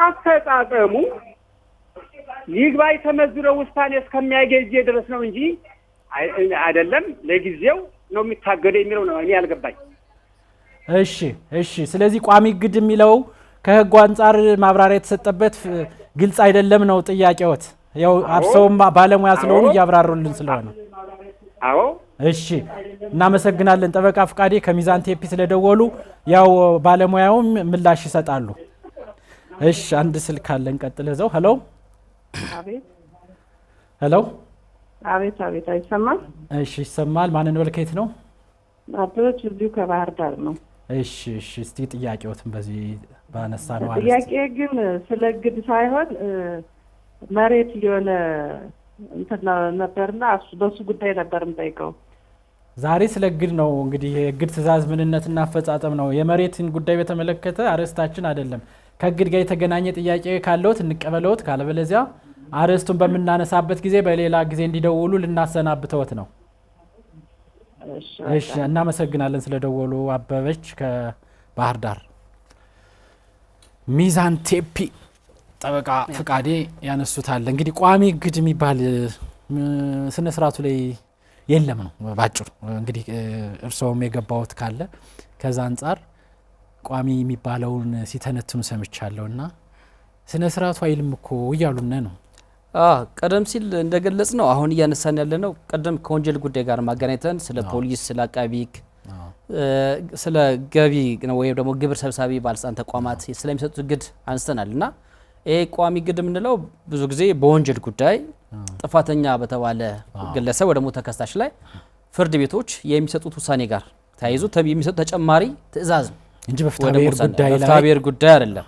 Speaker 3: አፈጻጸሙ ይግባኝ ተመዝኖ ውሳኔ እስከሚያገኝ ድረስ ነው እንጂ አይደለም ለጊዜው ነው የሚታገደው የሚለው ነው እኔ ያልገባኝ።
Speaker 1: እሺ ስለዚህ ቋሚ እግድ የሚለው ከህጉ አንጻር ማብራሪያ የተሰጠበት ግልጽ አይደለም ነው ጥያቄዎት? ያው አርሰውም ባለሙያ ስለሆኑ እያብራሩልን ስለሆነ።
Speaker 3: አዎ
Speaker 1: እሺ እናመሰግናለን ጠበቃ ፍቃዴ ከሚዛን ቴፒ ስለደወሉ። ያው ባለሙያውም ምላሽ ይሰጣሉ። እሺ አንድ ስልክ አለን ቀጥል እዛው። ሄሎ
Speaker 4: አቤት
Speaker 1: ሄሎ
Speaker 4: አቤት አቤት አይሰማም?
Speaker 1: እሺ ይሰማል። ማንን ወልከት ነው?
Speaker 4: አብሮች እዚሁ ከባህር ዳር ነው።
Speaker 1: እሺ እስቲ ጥያቄዎትን በዚህ ባነሳ ነው አለ።
Speaker 4: ጥያቄ ግን ስለ እግድ ሳይሆን መሬት የሆነ እንትን ነበርና በሱ ጉዳይ ነበር የምጠይቀው።
Speaker 1: ዛሬ ስለ እግድ ነው እንግዲህ የእግድ ትዕዛዝ ምንነትና አፈጻጸም ነው። የመሬትን ጉዳይ በተመለከተ አርዕስታችን አይደለም። ከእግድ ጋር የተገናኘ ጥያቄ ካለዎት እንቀበለዎት፣ ካለበለዚያ አርዕስቱን በምናነሳበት ጊዜ በሌላ ጊዜ እንዲደውሉ ልናሰናብተዎት ነው። እሺ እናመሰግናለን ስለደወሉ። አበበች ከባህር ዳር። ሚዛን ቴፒ ጠበቃ ፍቃዴ ያነሱታል። እንግዲህ ቋሚ እግድ የሚባል ስነ ስርዓቱ ላይ የለም ነው ባጭሩ። እንግዲህ እርስዎም የገባዎት ካለ ከዛ አንጻር ቋሚ የሚባለውን ሲተነትኑ ሰምቻለሁና ስነ ስርዓቱ አይልም እኮ እያሉን ነው።
Speaker 2: ቀደም ሲል እንደገለጽ ነው አሁን እያነሳን ያለ ነው። ቀደም ከወንጀል ጉዳይ ጋር ማገናኝተን ስለ ፖሊስ፣ ስለ አቃቢ ሕግ፣ ስለ ገቢ ወይም ደግሞ ግብር ሰብሳቢ ባለስልጣን ተቋማት ስለሚሰጡት እግድ አንስተናል እና ይሄ ቋሚ እግድ የምንለው ብዙ ጊዜ በወንጀል ጉዳይ ጥፋተኛ በተባለ ግለሰብ ወይ ደግሞ ተከሳሽ ላይ ፍርድ ቤቶች የሚሰጡት ውሳኔ ጋር ተያይዞ የሚሰጡት ተጨማሪ ትዕዛዝ ነው እንጂ በፍትሐብሔር ጉዳይ አይደለም።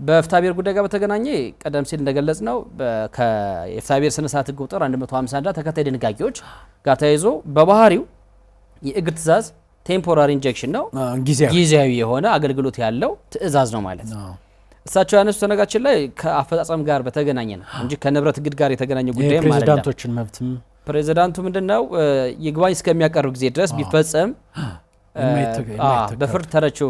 Speaker 2: በፍትሐብሔር ጉዳይ ጋር በተገናኘ ቀደም ሲል እንደገለጽ ነው የፍትሐብሔር ስነ ስርዓት ሕግ ቁጥር 151 ተከታይ ድንጋጌዎች ጋር ተያይዞ በባህሪው የእግድ ትዕዛዝ ቴምፖራሪ ኢንጀክሽን ነው፣ ጊዜያዊ የሆነ አገልግሎት ያለው ትዕዛዝ ነው ማለት ነው። እሳቸው ያነሱት ተነጋችን ላይ ከአፈጻጸም ጋር በተገናኘ ነው እንጂ ከንብረት እግድ ጋር የተገናኘ ጉዳይ ማለት ነው። ፕሬዝዳንቶችን መብትም ፕሬዝዳንቱ ምንድነው ይግባኝ እስከሚያቀርብ ጊዜ ድረስ ቢፈጸም በፍርድ ተረቺው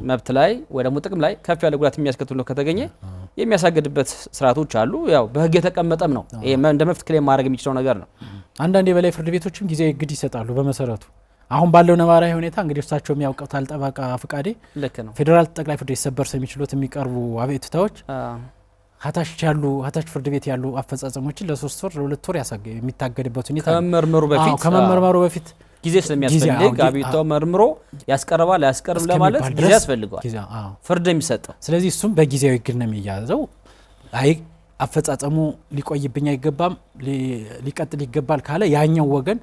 Speaker 2: መብት ላይ ወይ ደግሞ ጥቅም ላይ ከፍ ያለ ጉዳት የሚያስከትል ነው ከተገኘ የሚያሳግድበት ስርዓቶች አሉ። ያው በህግ የተቀመጠም ነው። ይሄ እንደ መብት ክሌም ማድረግ የሚችለው ነገር ነው።
Speaker 1: አንዳንድ የበላይ ፍርድ ቤቶችም ጊዜያዊ እግድ ይሰጣሉ። በመሰረቱ አሁን ባለው ነባራዊ ሁኔታ እንግዲህ እርሳቸው የሚያውቁታል ጠበቃ ፍቃዴ፣
Speaker 2: ልክ ነው።
Speaker 1: ፌዴራል ጠቅላይ ፍርድ ቤት ሰበር ሰሚ ችሎት የሚቀርቡ አቤቱታዎች ሀታች ፍርድ ቤት ያሉ አፈጻጸሞችን ለ3 ወር ለ2 ወር የሚታገድበት ሁኔታ ከመመርመሩ በፊት ጊዜ
Speaker 2: ስለሚያስፈልግ አቤቱታው መርምሮ ያስቀርባል ያስቀርብ ለማለት ጊዜ ያስፈልጋል ፍርድ የሚሰጠው።
Speaker 1: ስለዚህ እሱም በጊዜያዊ እግድ ነው የሚያዘው። አይ አፈጻጸሙ ሊቆይብኝ አይገባም ሊቀጥል ይገባል ካለ ያኛው ወገን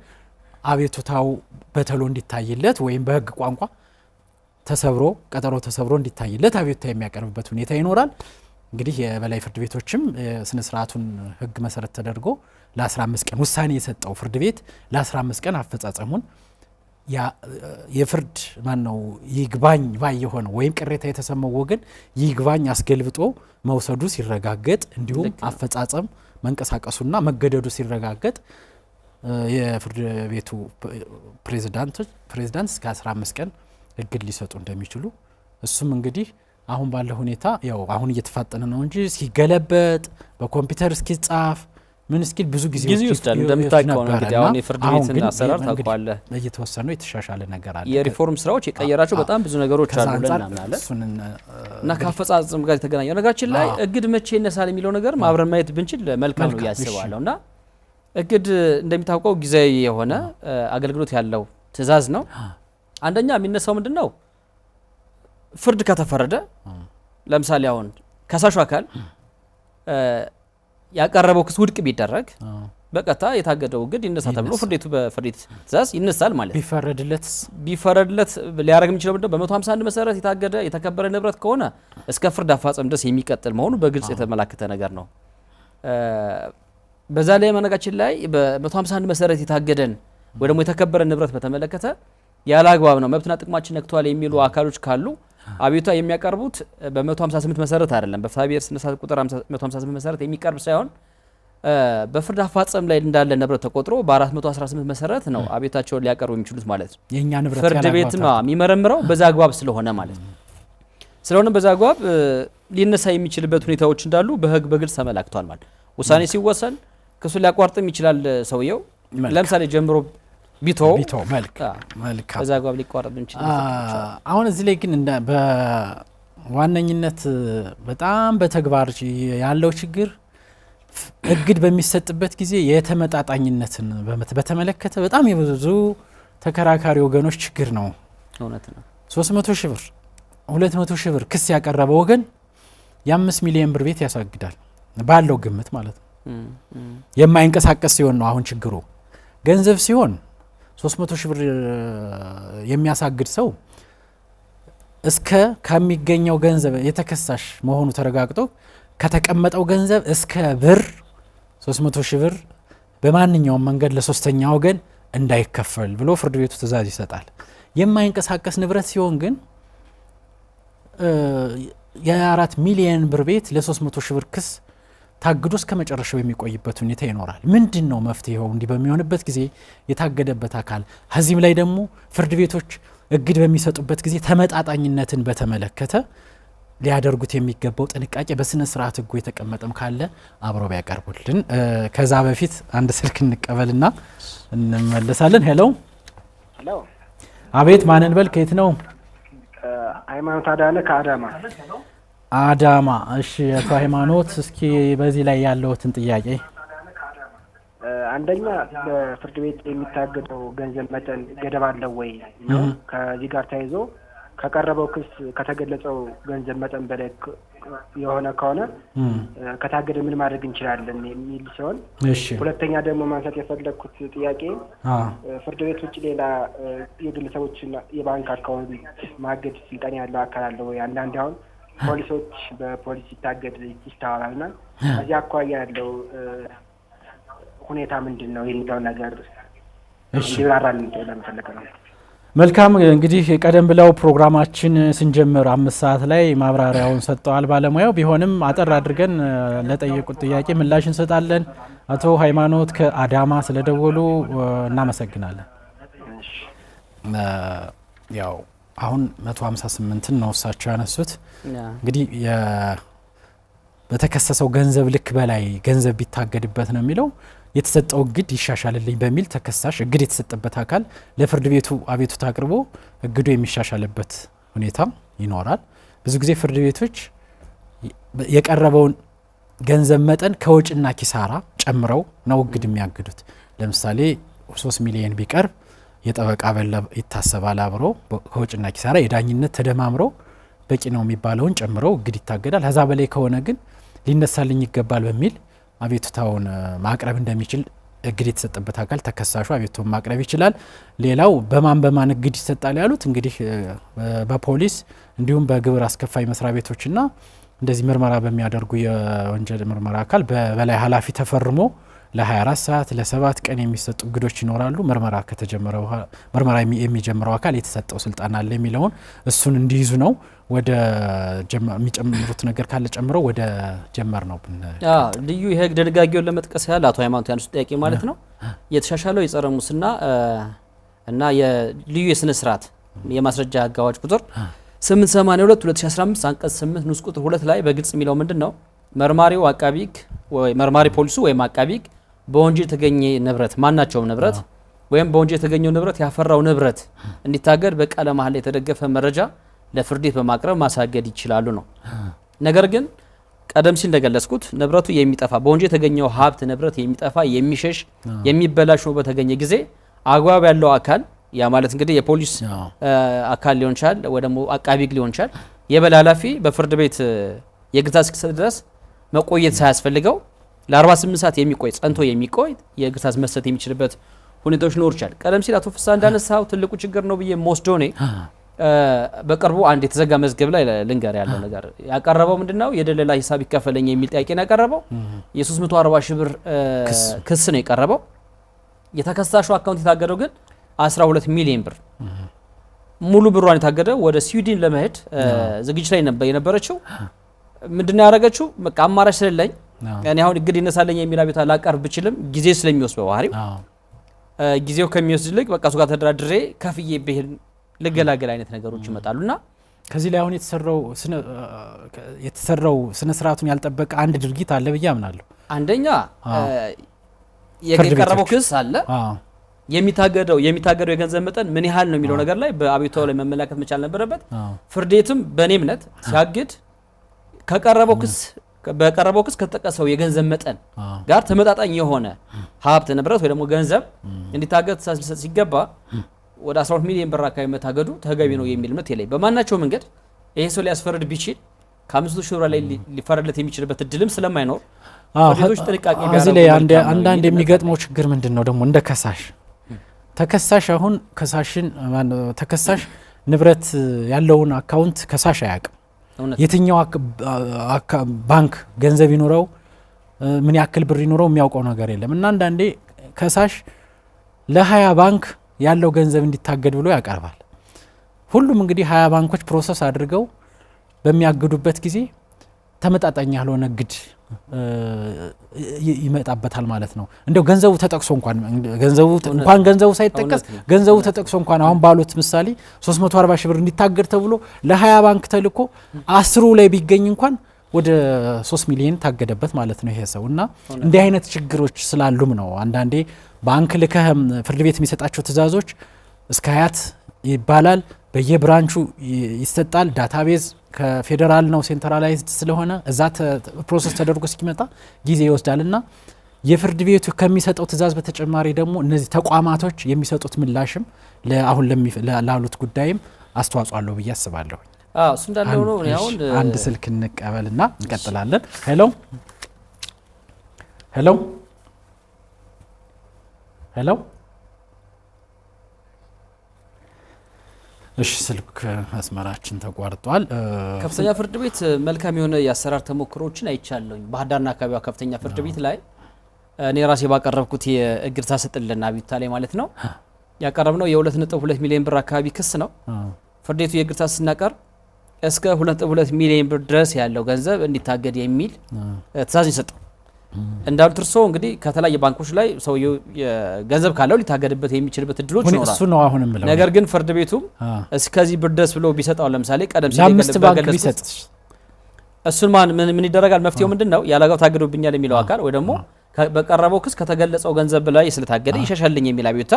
Speaker 1: አቤቱታው በተሎ እንዲታይለት ወይም በህግ ቋንቋ ቀጠሮ ተሰብሮ እንዲታይለት አቤቱታ የሚያቀርብበት ሁኔታ ይኖራል። እንግዲህ የበላይ ፍርድ ቤቶችም ስነ ስርዓቱን ህግ መሰረት ተደርጎ ለ15 ቀን ውሳኔ የሰጠው ፍርድ ቤት ለ15 ቀን አፈጻጸሙን የፍርድ ይግባኝ ባይ የሆነው ወይም ቅሬታ የተሰማው ወገን ይግባኝ አስገልብጦ መውሰዱ ሲረጋገጥ እንዲሁም አፈጻጸም መንቀሳቀሱና መገደዱ ሲረጋገጥ የፍርድ ቤቱ ፕሬዝዳንት እስከ 15 ቀን እግድ ሊሰጡ እንደሚችሉ እሱም እንግዲህ አሁን ባለው ሁኔታ ያው አሁን እየተፋጠነ ነው እንጂ ሲገለበጥ በኮምፒውተር እስኪጻፍ ምን እስኪል ብዙ ጊዜ
Speaker 2: ይወስዳል። እንደምታውቀው ነው እንግዲህ አሁን የፍርድ ቤትን አሰራር ታውቃለህ
Speaker 1: እየተወሰነው የተሻሻለ ነገር አለ።
Speaker 2: የሪፎርም ስራዎች የቀየራቸው በጣም ብዙ ነገሮች አሉ ለናናለ እና ከአፈጻጸም ጋር የተገናኘው ነገራችን ላይ እግድ መቼ ይነሳል የሚለው ነገር ማብረን ማየት ብንችል መልካም ነው ያስባለውና እግድ እንደሚታወቀው ጊዜያዊ የሆነ አገልግሎት ያለው ትዕዛዝ ነው። አንደኛ የሚነሳው ምንድነው ፍርድ ከተፈረደ ለምሳሌ አሁን ከሳሹ አካል ያቀረበው ክስ ውድቅ ቢደረግ በቀጥታ የታገደው እግድ ይነሳ ተብሎ ፍርድ ቤቱ በፍርድ ትእዛዝ ይነሳል ማለት ነው። ቢፈረድለት ሊያደርግ የሚችለው ምንድነው በ151 መሰረት የታገደ የተከበረ ንብረት ከሆነ እስከ ፍርድ አፋጸም ድረስ የሚቀጥል መሆኑ በግልጽ የተመላከተ ነገር ነው። በዛ ላይ መነጋችን ላይ በ151 መሰረት የታገደን ወይ ደግሞ የተከበረ ንብረት በተመለከተ ያለ አግባብ ነው መብትና ጥቅማችን ነክቷል የሚሉ አካሎች ካሉ አቤቱታ የሚያቀርቡት በ158 መሰረት አይደለም፣ በፍትሐ ብሔር ስነ ስርዓት ቁጥር 158 መሰረት የሚቀርብ ሳይሆን በፍርድ አፋጸም ላይ እንዳለ ንብረት ተቆጥሮ በ418 መሰረት ነው አቤቱታቸውን ሊያቀርቡ የሚችሉት ማለት ነው።
Speaker 1: የኛ ንብረት
Speaker 2: ፍርድ ቤት ነው የሚመረምረው በዛ አግባብ ስለሆነ ማለት ነው። ስለሆነ በዛ አግባብ ሊነሳ የሚችልበት ሁኔታዎች እንዳሉ በህግ በግልጽ ተመላክቷል ማለት ውሳኔ ሲወሰን ክሱ ሊያቋርጥም ይችላል ሰውየው ለምሳሌ ጀምሮ ቢቶ መልካም በዛ አግባብ ሊቋረጥ ይችላል።
Speaker 1: አሁን እዚህ ላይ ግን በዋነኝነት በጣም በተግባር ያለው ችግር እግድ በሚሰጥበት ጊዜ የተመጣጣኝነትን በተመለከተ በጣም የብዙ ተከራካሪ ወገኖች ችግር ነው።
Speaker 2: እውነት ነው።
Speaker 1: 300 ሺህ ብር 200 ሺህ ብር ክስ ያቀረበ ወገን የ5 ሚሊዮን ብር ቤት ያሳግዳል ባለው ግምት ማለት ነው። የማይንቀሳቀስ ሲሆን ነው አሁን ችግሩ። ገንዘብ ሲሆን 300 ሺህ ብር የሚያሳግድ ሰው እስከ ከሚገኘው ገንዘብ የተከሳሽ መሆኑ ተረጋግጦ ከተቀመጠው ገንዘብ እስከ ብር 300 ሺህ ብር በማንኛውም መንገድ ለሶስተኛ ወገን እንዳይከፈል ብሎ ፍርድ ቤቱ ትእዛዝ ይሰጣል። የማይንቀሳቀስ ንብረት ሲሆን ግን የ4 ሚሊዮን ብር ቤት ለ300 ሺህ ብር ክስ ታግዶ እስከ መጨረሻው የሚቆይበት ሁኔታ ይኖራል። ምንድነው መፍትሄው? እንዲህ በሚሆንበት ጊዜ የታገደበት አካል ከዚህም ላይ ደግሞ ፍርድ ቤቶች እግድ በሚሰጡበት ጊዜ ተመጣጣኝነትን በተመለከተ ሊያደርጉት የሚገባው ጥንቃቄ በስነ ስርዓት ህጉ የተቀመጠም ካለ አብሮ ቢያቀርቡልን። ከዛ በፊት አንድ ስልክ እንቀበልና እንመለሳለን። ሄሎ አቤት፣ ማንን በል? ከየት ነው?
Speaker 5: ሃይማኖት አዳነ ከአዳማ።
Speaker 1: አዳማ። እሺ አቶ ሃይማኖት፣ እስኪ በዚህ ላይ ያለውትን ጥያቄ።
Speaker 5: አንደኛ በፍርድ ቤት የሚታገደው ገንዘብ መጠን ገደብ አለው ወይ ነው። ከዚህ ጋር ተያይዞ ከቀረበው ክስ ከተገለጸው ገንዘብ መጠን በላይ የሆነ ከሆነ ከታገደ ምን ማድረግ እንችላለን የሚል ሲሆን፣ ሁለተኛ ደግሞ ማንሳት የፈለኩት ጥያቄ ፍርድ ቤት ውጭ ሌላ የግለሰቦችና የባንክ አካውንት ማገድ ስልጣን ያለው አካል አለ ወይ? አንዳንድ አሁን ፖሊሶች በፖሊስ ሲታገድ ይስተዋላልና እዚህ አኳያ ያለው ሁኔታ ምንድን ነው የሚለው ነገር እንዲብራራልን ለመፈለግ ነው።
Speaker 1: መልካም። እንግዲህ ቀደም ብለው ፕሮግራማችን ስንጀምር 5 ሰዓት ላይ ማብራሪያውን ሰጥተዋል ባለሙያው። ቢሆንም አጠር አድርገን ለጠየቁት ጥያቄ ምላሽ እንሰጣለን። አቶ ሃይማኖት ከአዳማ ስለደወሉ እናመሰግናለን። ያው አሁን 158ን ነው እሳቸው ያነሱት። እንግዲህ በተከሰሰው ገንዘብ ልክ በላይ ገንዘብ ቢታገድበት ነው የሚለው የተሰጠው እግድ ይሻሻልልኝ በሚል ተከሳሽ እግድ የተሰጠበት አካል ለፍርድ ቤቱ አቤቱታ አቅርቦ እግዱ የሚሻሻልበት ሁኔታ ይኖራል። ብዙ ጊዜ ፍርድ ቤቶች የቀረበውን ገንዘብ መጠን ከወጭና ኪሳራ ጨምረው ነው እግድ የሚያግዱት። ለምሳሌ 3 ሚሊዮን ቢቀርብ የጠበቃ በላ ይታሰባል አብሮ ከወጭና ኪሳራ የዳኝነት ተደማምሮ በቂ ነው የሚባለውን ጨምረው እግድ ይታገዳል። ከዛ በላይ ከሆነ ግን ሊነሳልኝ ይገባል በሚል አቤቱታውን ማቅረብ እንደሚችል እግድ የተሰጠበት አካል ተከሳሹ አቤቱታውን ማቅረብ ይችላል። ሌላው በማን እግድ ይሰጣል ያሉት እንግዲህ በፖሊስ እንዲሁም በግብር አስከፋይ መስሪያ ቤቶችና እንደዚህ ምርመራ በሚያደርጉ የወንጀል ምርመራ አካል በበላይ ኃላፊ ተፈርሞ ለ24 ሰዓት ለ7 ቀን የሚሰጡ እግዶች ይኖራሉ። ምርመራ ከተጀመረው ምርመራ የሚጀምረው አካል የተሰጠው ስልጣን አለ የሚለውን እሱን እንዲይዙ ነው። ወደ የሚጨምሩት ነገር ካለ ጨምረው ወደ ጀመር ነው።
Speaker 2: ልዩ የህግ ድንጋጌውን ለመጥቀስ ያህል አቶ ሃይማኖት ያነሱ ጥያቄ ማለት ነው የተሻሻለው የጸረ ሙስና እና የልዩ የስነ ስርዓት የማስረጃ ህግ አዋጅ ቁጥር 882 2015 አንቀጽ 8 ንዑስ ቁጥር 2 ላይ በግልጽ የሚለው ምንድነው? መርማሪው አቃቢ ህግ ወይ መርማሪ ፖሊሱ ወይም አቃቢ ህግ በወንጀል የተገኘ ንብረት ማናቸውም ንብረት ወይም በወንጀል የተገኘው ንብረት ያፈራው ንብረት እንዲታገድ በቃለ መሐላ የተደገፈ መረጃ ለፍርድ ቤት በማቅረብ ማሳገድ ይችላሉ ነው። ነገር ግን ቀደም ሲል እንደገለጽኩት ንብረቱ የሚጠፋ በወንጀል የተገኘው ሀብት ንብረት የሚጠፋ የሚሸሽ የሚበላሽ ነው በተገኘ ጊዜ አግባብ ያለው አካል ያ ማለት እንግዲህ የፖሊስ አካል ሊሆን ይችላል ወይ ደግሞ አቃቢ ሕግ ሊሆን ይችላል የበላይ ኃላፊ በፍርድ ቤት የእግድ ትዕዛዝ እስኪሰጥ ድረስ መቆየት ሳያስፈልገው ለ48 ሰዓት የሚቆይ ጸንቶ የሚቆይ የእግድ ትዕዛዝ መስጠት የሚችልበት ሁኔታዎች ሊኖሩ ይችላል። ቀደም ሲል አቶ ፍስሐ እንዳነሳው ትልቁ ችግር ነው ብዬ የምወስደው እኔ በቅርቡ አንድ የተዘጋ መዝገብ ላይ ልንገር ያለው ነገር ያቀረበው ምንድነው የደለላ ሂሳብ ይከፈለኝ የሚል ጥያቄ ነው ያቀረበው። የ340 ሺህ ብር ክስ ነው የቀረበው። የተከሳሹ አካውንት የታገደው ግን 12 ሚሊዮን ብር ሙሉ ብሯን የታገደው ወደ ስዊድን ለመሄድ ዝግጅት ላይ የነበረችው ምንድነው ያደረገችው? በቃ አማራጭ ስለሌለኝ እኔ አሁን እግድ ይነሳለኝ የሚል አቤቱታ ላቀርብ ብችልም ጊዜ ስለሚወስድ በባህሪው ጊዜው ከሚወስድ ይልቅ በቃ እሱ ጋር ተደራድሬ ከፍዬ ብሄድ ልገላገል አይነት ነገሮች ይመጣሉና
Speaker 1: ከዚህ ላይ አሁን የተሰራው ስነ ስርዓቱን ያልጠበቀ አንድ ድርጊት አለ ብዬ አምናለሁ።
Speaker 2: አንደኛ የቀረበው ክስ አለ የሚታገደው የገንዘብ መጠን ምን ያህል ነው የሚለው ነገር ላይ በአቤቱታው ላይ መመላከት መቻል ነበረበት። ፍርድ ቤትም በእኔ እምነት ሲያግድ በቀረበው ክስ ከተጠቀሰው የገንዘብ መጠን ጋር ተመጣጣኝ የሆነ ሀብት ንብረት ወይ ደግሞ ገንዘብ እንዲታገድ ሲገባ ወደ 12 ሚሊዮን ብር አካባቢ መታገዱ ተገቢ ነው የሚል እምነት የለኝም። በማናቸው መንገድ ይሄ ሰው ሊያስፈርድ ቢችል ከ500 ሺህ ብር ላይ ሊፈረድለት የሚችልበት እድልም ስለማይኖር ፍርዶች ጥንቃቄ ቢያደርጉ
Speaker 1: እዚህ ላይ አንዳንድ የሚገጥመው ችግር ምንድነው ደግሞ እንደ ተከሳሽ አሁን ተከሳሽ ንብረት ያለውን አካውንት ከሳሽ አያውቅም። የትኛው ባንክ ገንዘብ ይኖረው ምን ያክል ብር ይኖረው የሚያውቀው ነገር የለም እና አንዳንዴ ከሳሽ ለ20 ባንክ ያለው ገንዘብ እንዲታገድ ብሎ ያቀርባል። ሁሉም እንግዲህ 20 ባንኮች ፕሮሰስ አድርገው በሚያግዱበት ጊዜ ተመጣጣኝ ያልሆነ ግድ ይመጣበታል ማለት ነው። እንደው ገንዘቡ ተጠቅሶ እንኳን ገንዘቡ ሳይጠቀስ ገንዘቡ ተጠቅሶ እንኳን አሁን ባሉት ምሳሌ 340 ሺህ ብር እንዲታገድ ተብሎ ለ20 ባንክ ተልኮ 10ሩ ላይ ቢገኝ እንኳን ወደ 3 ሚሊዮን ታገደበት ማለት ነው ይሄ ሰው እና እንዲህ አይነት ችግሮች ስላሉም ነው አንዳንዴ ባንክ ልከህም ፍርድ ቤት የሚሰጣቸው ትዕዛዞች እስከ ሀያት ይባላል በየብራንቹ ይሰጣል። ዳታቤዝ ከፌዴራል ነው ሴንትራላይዝድ ስለሆነ እዛ ፕሮሰስ ተደርጎ እስኪመጣ ጊዜ ይወስዳልና የፍርድ ቤቱ ከሚሰጠው ትዕዛዝ በተጨማሪ ደግሞ እነዚህ ተቋማቶች የሚሰጡት ምላሽም አሁን ላሉት ጉዳይም አስተዋጽኦ አለው ብዬ አስባለሁ።
Speaker 2: እሱ እንዳለው ነው። አሁን
Speaker 1: አንድ ስልክ እንቀበልና እንቀጥላለን። ሄሎ ሄሎ ሄሎ እሺ ስልክ መስመራችን ተቋርጧል።
Speaker 2: ከፍተኛ ፍርድ ቤት መልካም የሆነ የአሰራር ተሞክሮችን አይቻለሁኝ። ባህር ዳርና አካባቢዋ ከፍተኛ ፍርድ ቤት ላይ እኔ ራሴ ባቀረብኩት የእግድ ታሰጥልና አቤቱታ ላይ ማለት ነው ያቀረብነው የ2.2 ሚሊዮን ብር አካባቢ ክስ ነው። ፍርድ ቤቱ የእግድ ታሰጥ ሲናቀር እስከ 2.2 ሚሊዮን ብር ድረስ ያለው ገንዘብ እንዲታገድ የሚል ትዕዛዝ ይሰጣል። እንዳሉት እርሶ እንግዲህ ከተለያየ ባንኮች ላይ ሰውየው ገንዘብ ካለው ሊታገድበት የሚችልበት እድሎች ይኖራል።
Speaker 1: እሱ ነው አሁን ምለው።
Speaker 2: ነገር ግን ፍርድ ቤቱ እስከዚህ ብር ድረስ ብሎ ቢሰጣው ለምሳሌ ቀደም ሲል
Speaker 1: ለአምስት ባንክ ቢሰጥ
Speaker 2: እሱን ምን ይደረጋል? መፍትሄው ምንድነው? ያላጋው ታገዶብኛል የሚለው አካል ወይ ደግሞ በቀረበው ክስ ከተገለጸው ገንዘብ በላይ ስለታገደ ይሻሻልኝ የሚል አቤቱታ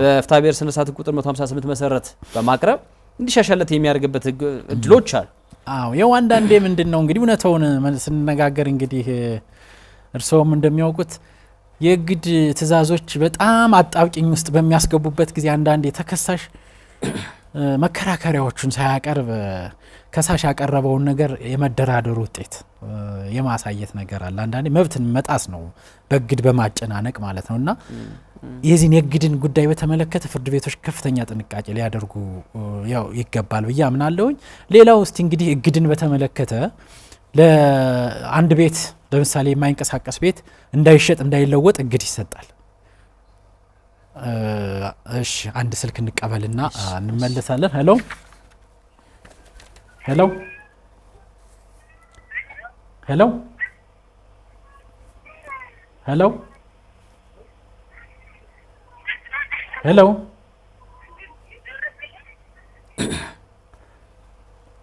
Speaker 2: በፍትሐ ብሔር ስነ ስርዓት ቁጥር 158 መሰረት በማቅረብ እንዲሻሻለት የሚያደርግበት እድሎች አሉ።
Speaker 1: ያው አንዳንዴ ምንድነው እንግዲህ እውነታውን ስንነጋገር እንግዲህ እርስዎም እንደሚያውቁት የእግድ ትዕዛዞች በጣም አጣብቂኝ ውስጥ በሚያስገቡበት ጊዜ አንዳንዴ ተከሳሽ መከራከሪያዎቹን ሳያቀርብ ከሳሽ ያቀረበውን ነገር የመደራደሩ ውጤት የማሳየት ነገር አለ። አንዳንዴ መብትን መጣስ ነው በእግድ በማጨናነቅ ማለት ነውና የዚህን የእግድን ጉዳይ በተመለከተ ፍርድ ቤቶች ከፍተኛ ጥንቃቄ ሊያደርጉ ያው ይገባል ብዬ አምናለሁኝ። ሌላው እስቲ እንግዲህ እግድን በተመለከተ ለአንድ ቤት ለምሳሌ የማይንቀሳቀስ ቤት እንዳይሸጥ እንዳይለወጥ እግድ ይሰጣል። እሺ አንድ ስልክ እንቀበልና እንመለሳለን። ሄሎ ሄሎ ሄሎ ሄሎ ሄሎ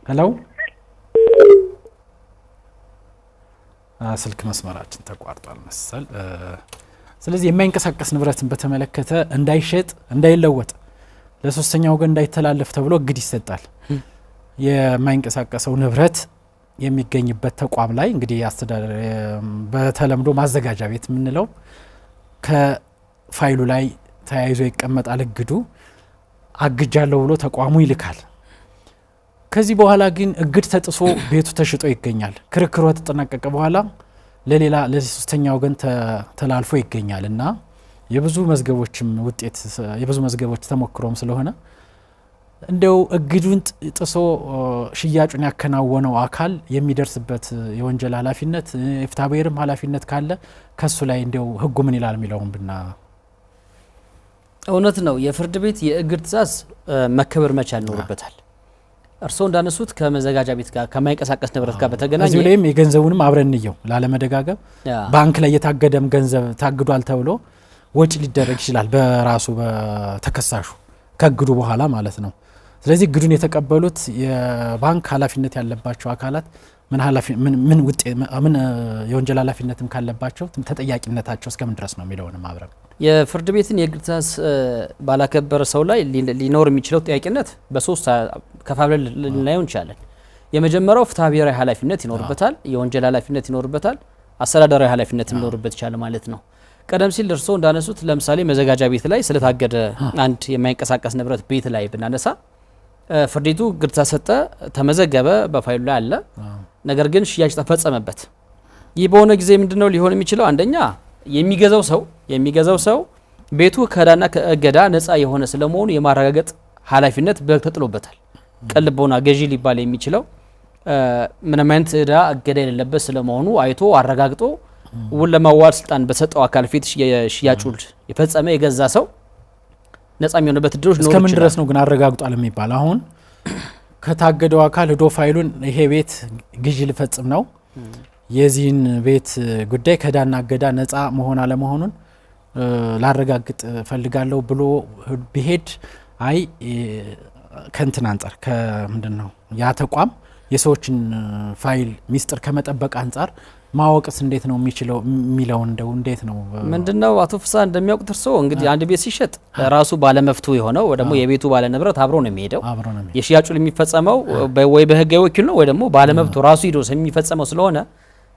Speaker 1: ሄሎ ስልክ መስመራችን ተቋርጧል መሰል። ስለዚህ የማይንቀሳቀስ ንብረትን በተመለከተ እንዳይሸጥ እንዳይለወጥ ለሶስተኛ ወገን እንዳይተላለፍ ተብሎ እግድ ይሰጣል። የማይንቀሳቀሰው ንብረት የሚገኝበት ተቋም ላይ እንግዲህ አስተዳደር በተለምዶ ማዘጋጃ ቤት የምንለው ከፋይሉ ላይ ተያይዞ ይቀመጣል እግዱ። አግጃለሁ ብሎ ተቋሙ ይልካል። ከዚህ በኋላ ግን እግድ ተጥሶ ቤቱ ተሽጦ ይገኛል። ክርክሩ ተጠናቀቀ በኋላ ለሌላ ለሶስተኛ ወገን ተላልፎ ይገኛል እና የብዙ መዝገቦችም ውጤት የብዙ መዝገቦች ተሞክሮም ስለሆነ እንደው እግዱን ጥሶ ሽያጩን ያከናወነው አካል የሚደርስበት የወንጀል ኃላፊነት የፍትሐብሔርም ኃላፊነት ካለ ከሱ ላይ እንደው ህጉ ምን ይላል የሚለውን ብና
Speaker 2: እውነት ነው። የፍርድ ቤት የእግድ ትእዛዝ መከበር መቻል ይኖርበታል። እርስዎ እንዳነሱት ከመዘጋጃ ቤት ጋር ከማይንቀሳቀስ ንብረት ጋር በተገናኘ
Speaker 1: እዚሁ ላይም የገንዘቡንም አብረን እንየው ላለመደጋገም ባንክ ላይ የታገደም ገንዘብ ታግዷል ተብሎ ወጪ ሊደረግ ይችላል በራሱ በተከሳሹ ከእግዱ በኋላ ማለት ነው። ስለዚህ እግዱን የተቀበሉት የባንክ ኃላፊነት ያለባቸው አካላት ምን የወንጀል ኃላፊነትም ካለባቸው ተጠያቂነታቸው እስከምን ድረስ ነው የሚለውንም አብረን
Speaker 2: የፍርድ ቤትን የእግድ ትእዛዝ ባላከበረ ሰው ላይ ሊኖር የሚችለው ተጠያቂነት በሶስት ከፋፍለን ልናየው እንችላለን። የመጀመሪያው ፍትሐብሔራዊ ኃላፊነት ይኖርበታል፣ የወንጀል ኃላፊነት ይኖርበታል፣ አስተዳደራዊ ኃላፊነት ይኖርበት ይችላል ማለት ነው። ቀደም ሲል እርስዎ እንዳነሱት ለምሳሌ መዘጋጃ ቤት ላይ ስለታገደ አንድ የማይንቀሳቀስ ንብረት ቤት ላይ ብናነሳ ፍርድ ቤቱ እግድ ተሰጠ፣ ተመዘገበ፣ በፋይሉ ላይ አለ። ነገር ግን ሽያጭ ተፈጸመበት። ይህ በሆነ ጊዜ ምንድነው ሊሆን የሚችለው? አንደኛ የሚገዛው ሰው ቤቱ ከዕዳና ከእገዳ ነፃ የሆነ ስለመሆኑ የማረጋገጥ ኃላፊነት ተጥሎበታል። ቅልቦና ገዢ ሊባል የሚችለው ምንም አይነት ዕዳ እገዳ የሌለበት ስለመሆኑ አይቶ አረጋግጦ ውል ለማዋል ስልጣን በሰጠው አካል ፊት የሽያጭ ውል የፈጸመ የገዛ ሰው ነፃ የሚሆንበት እድሎች ነው።
Speaker 1: እስከምን ድረስ ነው ግን አረጋግጧል የሚባል? አሁን ከታገደው አካል ሄዶ ፋይሉን ይሄ ቤት ግዢ ልፈጽም ነው የዚህን ቤት ጉዳይ ከዕዳና እገዳ ነፃ መሆን አለመሆኑን ላረጋግጥ ፈልጋለሁ ብሎ ቢሄድ አይ ከእንትን አንጻር ከምንድነው ያ ተቋም የሰዎችን ፋይል ሚስጥር ከመጠበቅ አንጻር ማወቅስ እንዴት ነው የሚችለው የሚለው እንደው እንዴት ነው
Speaker 2: ምንድነው? አቶ ፍሳ እንደሚያውቁት እርስዎ እንግዲህ አንድ ቤት ሲሸጥ ራሱ ባለመፍቱ የሆነው ወይ ደግሞ የቤቱ ባለ ንብረት አብሮ ነው የሚሄደው። የሽያጩ የሚፈጸመው ወይ በህጋዊ ወኪል ነው ወይ ደግሞ ባለመፍቱ ራሱ ሄዶ የሚፈጸመው ስለሆነ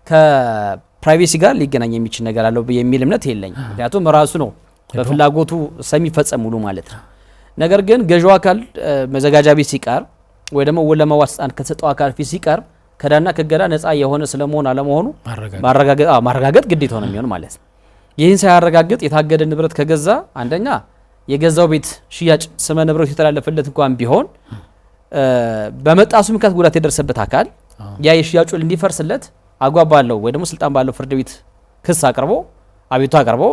Speaker 2: ከፕራይቬሲ ጋር ሊገናኝ የሚችል ነገር አለው የሚል እምነት የለኝም። ምክንያቱም ራሱ ነው በፍላጎቱ የሚፈጸም ሙሉ ማለት ነው። ነገር ግን ገዢው አካል መዘጋጃ ቤት ሲቀር ወይ ደግሞ ውል ለማዋል ስልጣን ከተሰጠው አካል ፊት ሲቀር ከዕዳና ከእገዳ ነፃ የሆነ ስለመሆን አለመሆኑ ማረጋገጥ ግዴታው ነው የሚሆን ማለት ነው። ይህን ሳያረጋግጥ የታገደ ንብረት ከገዛ አንደኛ የገዛው ቤት ሽያጭ ስመ ንብረቱ የተላለፈለት እንኳን ቢሆን በመጣሱ ምክንያት ጉዳት የደረሰበት አካል ያ የሽያጩ እንዲፈርስለት አግባብ ባለው ወይ ደግሞ ስልጣን ባለው ፍርድ ቤት ክስ አቅርቦ አቤቱታ አቅርቦ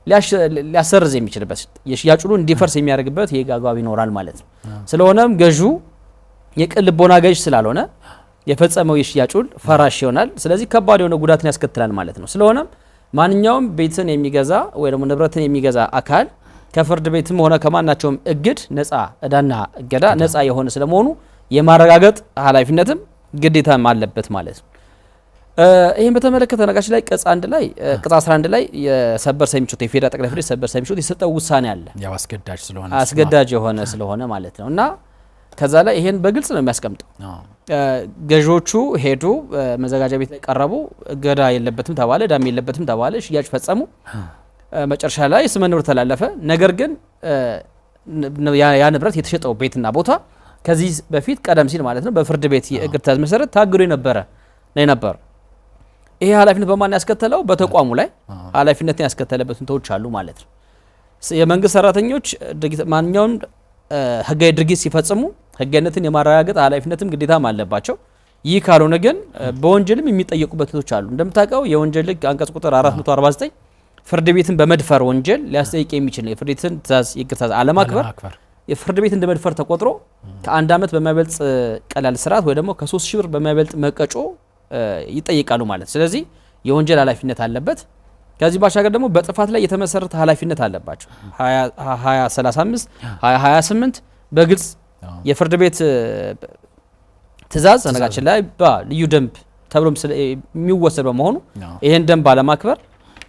Speaker 2: ሊያሰርዝ የሚችልበት የሽያጩ እንዲፈርስ የሚያደርግበት የህግ አግባብ ይኖራል ማለት ነው። ስለሆነም ገዢው የቅን ልቦና ገዥ ስላልሆነ የፈጸመው የሽያጭ ውል ፈራሽ ይሆናል። ስለዚህ ከባድ የሆነ ጉዳትን ያስከትላል ማለት ነው። ስለሆነም ማንኛውም ቤትን የሚገዛ ወይ ደግሞ ንብረትን የሚገዛ አካል ከፍርድ ቤትም ሆነ ከማናቸውም እግድ ነፃ ዕዳና እገዳ ነፃ የሆነ ስለመሆኑ የማረጋገጥ ኃላፊነትም ግዴታም አለበት ማለት ነው። ይህን በተመለከተ ነጋችን ላይ ቅጽ 11 ላይ የሰበር ሰሚ ችሎት የፌዴራል ጠቅላይ ፍርድ ቤት ሰበር ሰሚ ችሎት የሰጠው ውሳኔ አለ።
Speaker 1: ያው አስገዳጅ የሆነ
Speaker 2: ስለሆነ ማለት ነው እና ከዛ ላይ ይሄን በግልጽ ነው የሚያስቀምጠው። ገዢዎቹ ሄዱ፣ መዘጋጃ ቤት ላይ ቀረቡ፣ እገዳ የለበትም ተባለ፣ ዕዳም የለበትም ተባለ፣ ሽያጭ ፈጸሙ። መጨረሻ ላይ ስመ ንብረት ተላለፈ። ነገር ግን ያ ንብረት የተሸጠው ቤትና ቦታ ከዚህ በፊት ቀደም ሲል ማለት ነው በፍርድ ቤት የእግድ ትእዛዝ መሰረት ታግዶ የነበረ ነው። ይሄ ኃላፊነት በማን ያስከተለው? በተቋሙ ላይ ኃላፊነትን ያስከተለበት ሁኔታዎች አሉ ማለት ነው። የመንግስት ሰራተኞች ማንኛውም ህጋዊ ድርጊት ሲፈጽሙ ህጋዊነትን የማረጋገጥ ኃላፊነትም ግዴታም አለባቸው። ይህ ካልሆነ ግን በወንጀልም የሚጠየቁበት ሁኔታዎች አሉ። እንደምታውቀው የወንጀል ህግ አንቀጽ ቁጥር 449 ፍርድ ቤትን በመድፈር ወንጀል ሊያስጠይቅ የሚችል ነው። የፍርድ ቤትን ትእዛዝ የእግድ ትእዛዝ አለማክበር የፍርድ ቤት እንደ መድፈር ተቆጥሮ ከ1 ዓመት በማይበልጥ ቀላል እስራት ወይ ደግሞ ከ3000 ብር በማይበልጥ መቀጮ ይጠይቃሉ ማለት። ስለዚህ የወንጀል ኃላፊነት አለበት። ከዚህ ባሻገር ደግሞ በጥፋት ላይ የተመሰረተ ኃላፊነት አለባቸው። 2035 2028 በግልጽ የፍርድ ቤት ትእዛዝ ነጋችን ላይ ልዩ ደንብ ተብሎም የሚወሰድ በመሆኑ ይሄን ደንብ ባለማክበር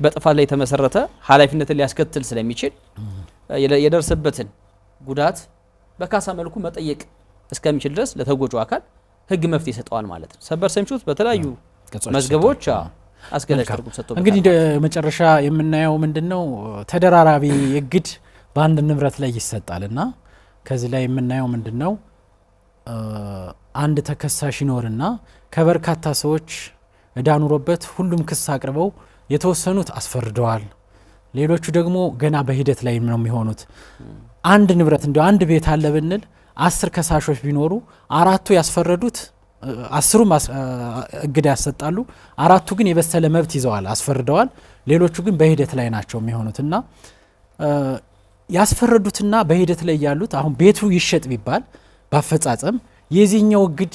Speaker 2: በጥፋት ላይ የተመሰረተ ኃላፊነትን ሊያስከትል ስለሚችል የደረሰበትን ጉዳት በካሳ መልኩ መጠየቅ እስከሚችል ድረስ ለተጎጂው አካል ህግ መፍትሄ ይሰጠዋል ማለት ነው። ሰበር ሰሚ ችሎት በተለያዩ መዝገቦች አስገዳጅ ትርጉም ሰጥቶበታል።
Speaker 1: እንግዲህ መጨረሻ የምናየው ምንድነው ተደራራቢ እግድ በአንድ ንብረት ላይ ይሰጣልና ከዚህ ላይ የምናየው ምንድነው አንድ ተከሳሽ ይኖርና ከበርካታ ሰዎች እዳ ኑሮበት ሁሉም ክስ አቅርበው የተወሰኑት አስፈርደዋል፣ ሌሎቹ ደግሞ ገና በሂደት ላይ ነው የሚሆኑት። አንድ ንብረት እንደው አንድ ቤት አለ ብንል 10 ከሳሾች ቢኖሩ 4ቱ ያስፈረዱት 10ሩም እግድ ያሰጣሉ፣ 4ቱ ግን የበሰለ መብት ይዘዋል አስፈርደዋል፣ ሌሎቹ ግን በሂደት ላይ ናቸው የሚሆኑትና ያስፈረዱትና በሂደት ላይ ያሉት አሁን ቤቱ ይሸጥ ቢባል ባፈጻጸም የዚህኛው እግድ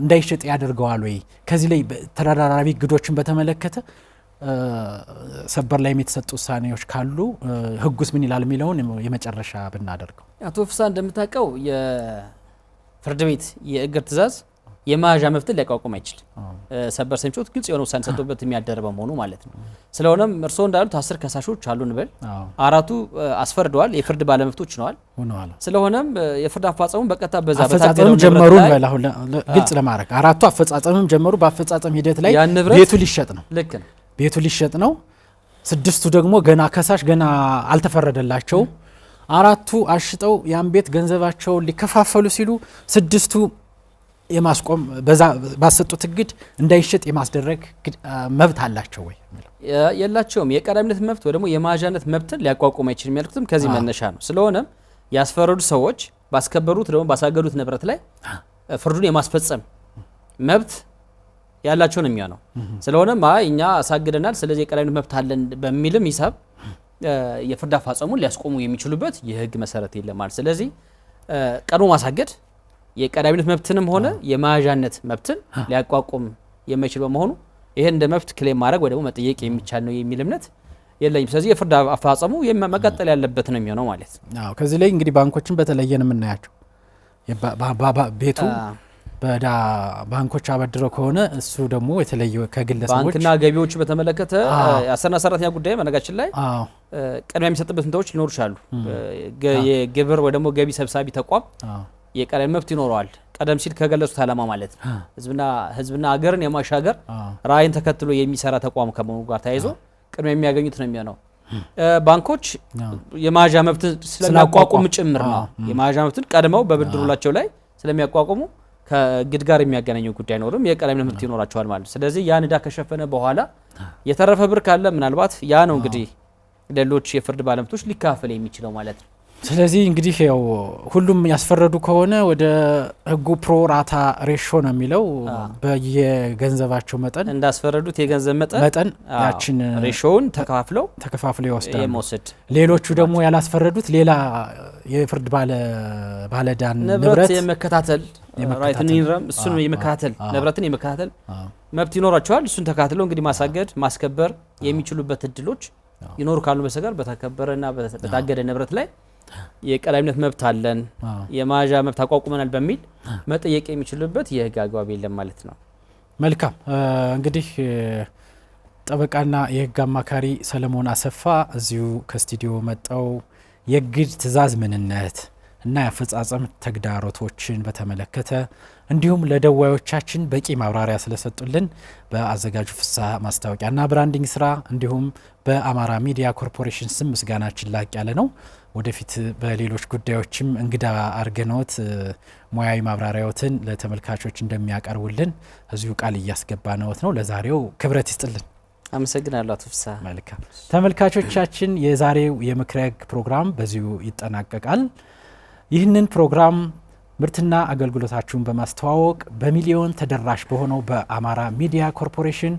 Speaker 1: እንዳይሸጥ ያደርገዋል ወይ? ከዚህ ላይ ተደራራቢ እግዶችን በተመለከተ ሰበር ላይ የተሰጡ ውሳኔዎች ካሉ ህጉስ ምን ይላል የሚለውን የመጨረሻ ብናደርገው።
Speaker 2: አቶ ፍሳ እንደምታውቀው የፍርድ ቤት የእግድ ትእዛዝ የመያዣ መብትን ሊያቋቁም አይችልም። ሰበር ሰሚ ችሎት ግልጽ የሆነ ውሳኔ ሰጥቶበት የሚያደርበ መሆኑ ማለት ነው። ስለሆነም እርስዎ እንዳሉት 10 ከሳሾች አሉ እንበል፣ 4ቱ አስፈርደዋል፣ የፍርድ ባለመብቶች ነዋል። ስለሆነም የፍርድ አፈጻጸሙን በቀጥታ በዛ
Speaker 1: አፈጻጸም ጀመሩ እንበል። አሁን ግልጽ ለማድረግ 4ቱ አፈጻጸምም ጀመሩ። በአፈጻጸም ሂደት ላይ ቤቱ ሊሸጥ ነው።
Speaker 2: ልክ ነው፣
Speaker 1: ቤቱ ሊሸጥ ነው። 6ቱ ደግሞ ገና ከሳሽ ገና አልተፈረደላቸውም። 4ቱ አሽጠው ያን ቤት ገንዘባቸውን ሊከፋፈሉ ሲሉ 6ቱ የማስቆም በዛ ባሰጡት እግድ እንዳይሸጥ የማስደረግ መብት አላቸው ወይ?
Speaker 2: የላቸውም። የቀዳሚነት መብት ወይ ደግሞ የመያዣነት መብትን ሊያቋቁም አይችልም ያልኩትም ከዚህ መነሻ ነው። ስለሆነም ያስፈረዱ ሰዎች ባስከበሩት ደግሞ ባሳገዱት ንብረት ላይ ፍርዱን የማስፈጸም መብት ያላቸው ነው የሚሆነው። ስለሆነም እኛ አሳግደናል ስለዚህ የቀዳሚነት መብት አለን በሚልም ሂሳብ የፍርድ አፈጻጸሙን ሊያስቆሙ የሚችሉበት የህግ መሰረት የለም ማለት። ስለዚህ ቀድሞ ማሳገድ የቀዳሚነት መብትንም ሆነ የመያዣነት መብትን ሊያቋቁም የማይችል በመሆኑ ይሄን እንደ መብት ክሌም ማድረግ ወይ ደግሞ መጠየቅ የሚቻል ነው የሚል እምነት የለኝም። ስለዚህ የፍርድ አፈጻጸሙ መቀጠል ያለበት ነው የሚሆነው ማለት ነው።
Speaker 1: ከዚህ ላይ እንግዲህ ባንኮችን በተለየ ነው የምናያቸው። ቤቱ በዳ ባንኮች አበድረው ከሆነ እሱ ደግሞ የተለየ ከግለሰቦች
Speaker 2: ባንክና ገቢዎች በተመለከተ አሰሪና ሰራተኛ ጉዳይ መነጋችን ላይ ቅድሚያ የሚሰጥበት ሁኔታዎች ሊኖሩ ይችላሉ። የግብር ወይ ደግሞ ገቢ ሰብሳቢ ተቋም የቀዳሚ መብት ይኖረዋል። ቀደም ሲል ከገለጹት ዓላማ ማለት ነው ህዝብና ሀገርን የማሻገር ራዕይን ተከትሎ የሚሰራ ተቋም ከመሆኑ ጋር ተያይዞ ቅድሚያ የሚያገኙት ነው የሚሆነው። ባንኮች የመያዣ መብትን ስለሚያቋቁሙ ጭምር ነው። የመያዣ መብትን ቀድመው በብድሩላቸው ላይ ስለሚያቋቁሙ ከእግድ ጋር የሚያገናኘው ጉዳይ አይኖርም። የቀዳሚ መብት ይኖራቸዋል ማለት ነው። ስለዚህ ያን ዕዳ ከሸፈነ በኋላ የተረፈ ብር ካለ ምናልባት ያ ነው እንግዲህ ሌሎች የፍርድ ባለመብቶች ሊካፈል የሚችለው ማለት ነው።
Speaker 1: ስለዚህ እንግዲህ ያው ሁሉም ያስፈረዱ ከሆነ ወደ ህጉ ፕሮራታ ሬሾ ነው የሚለው በየገንዘባቸው መጠን
Speaker 2: እንዳስፈረዱት የገንዘብ መጠን
Speaker 1: ያችን
Speaker 2: ሬሾውን ተከፋፍለው
Speaker 1: ይወስዳሉ።
Speaker 2: የመውሰድ
Speaker 1: ሌሎቹ ደግሞ ያላስፈረዱት ሌላ የፍርድ ባለዳን ንብረት
Speaker 2: የመከታተል ራይትን ይረም እሱን የመከታተል ንብረትን የመከታተል መብት ይኖራቸዋል። እሱን ተከታትለው እንግዲህ ማሳገድ ማስከበር የሚችሉበት እድሎች ይኖሩ ካሉ በሰጋር በተከበረና በታገደ ንብረት ላይ የቀዳሚነት መብት አለን የመያዣ መብት አቋቁመናል በሚል መጠየቅ የሚችሉበት የህግ አግባብ የለም ማለት ነው።
Speaker 1: መልካም እንግዲህ ጠበቃና የህግ አማካሪ ሰለሞን አሰፋ እዚሁ ከስቱዲዮ መጣው የእግድ ትእዛዝ ምንነት እና የአፈጻጸም ተግዳሮቶችን በተመለከተ እንዲሁም ለደዋዮቻችን በቂ ማብራሪያ ስለሰጡልን በአዘጋጁ ፍስሐ ማስታወቂያና ብራንዲንግ ስራ እንዲሁም በአማራ ሚዲያ ኮርፖሬሽን ስም ምስጋናችን ላቅ ያለ ነው። ወደፊት በሌሎች ጉዳዮችም እንግዳ አርገኖት ሙያዊ ማብራሪያዎትን ለተመልካቾች እንደሚያቀርቡልን እዚሁ ቃል እያስገባነዎት ነው። ለዛሬው ክብረት ይስጥልን።
Speaker 2: አመሰግናለሁ አቶ ፍስሐ።
Speaker 1: መልካም ተመልካቾቻችን፣ የዛሬው የምክረ ህግ ፕሮግራም በዚሁ ይጠናቀቃል። ይህንን ፕሮግራም ምርትና አገልግሎታችሁን በማስተዋወቅ በሚሊዮን ተደራሽ በሆነው በአማራ ሚዲያ ኮርፖሬሽን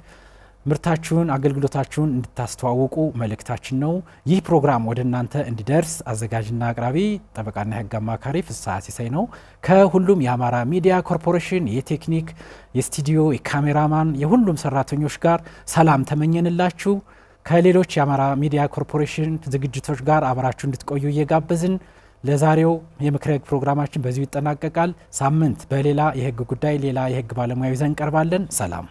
Speaker 1: ምርታችሁን አገልግሎታችሁን እንድታስተዋውቁ መልእክታችን ነው። ይህ ፕሮግራም ወደ እናንተ እንዲደርስ አዘጋጅና አቅራቢ ጠበቃና የህግ አማካሪ ፍስሐ ሲሳይ ነው። ከሁሉም የአማራ ሚዲያ ኮርፖሬሽን የቴክኒክ፣ የስቱዲዮ፣ የካሜራማን የሁሉም ሰራተኞች ጋር ሰላም ተመኘንላችሁ። ከሌሎች የአማራ ሚዲያ ኮርፖሬሽን ዝግጅቶች ጋር አብራችሁ እንድትቆዩ እየጋበዝን ለዛሬው የምክረ ህግ ፕሮግራማችን በዚሁ ይጠናቀቃል። ሳምንት በሌላ የህግ ጉዳይ ሌላ የህግ ባለሙያ ይዘን ቀርባለን። ሰላም።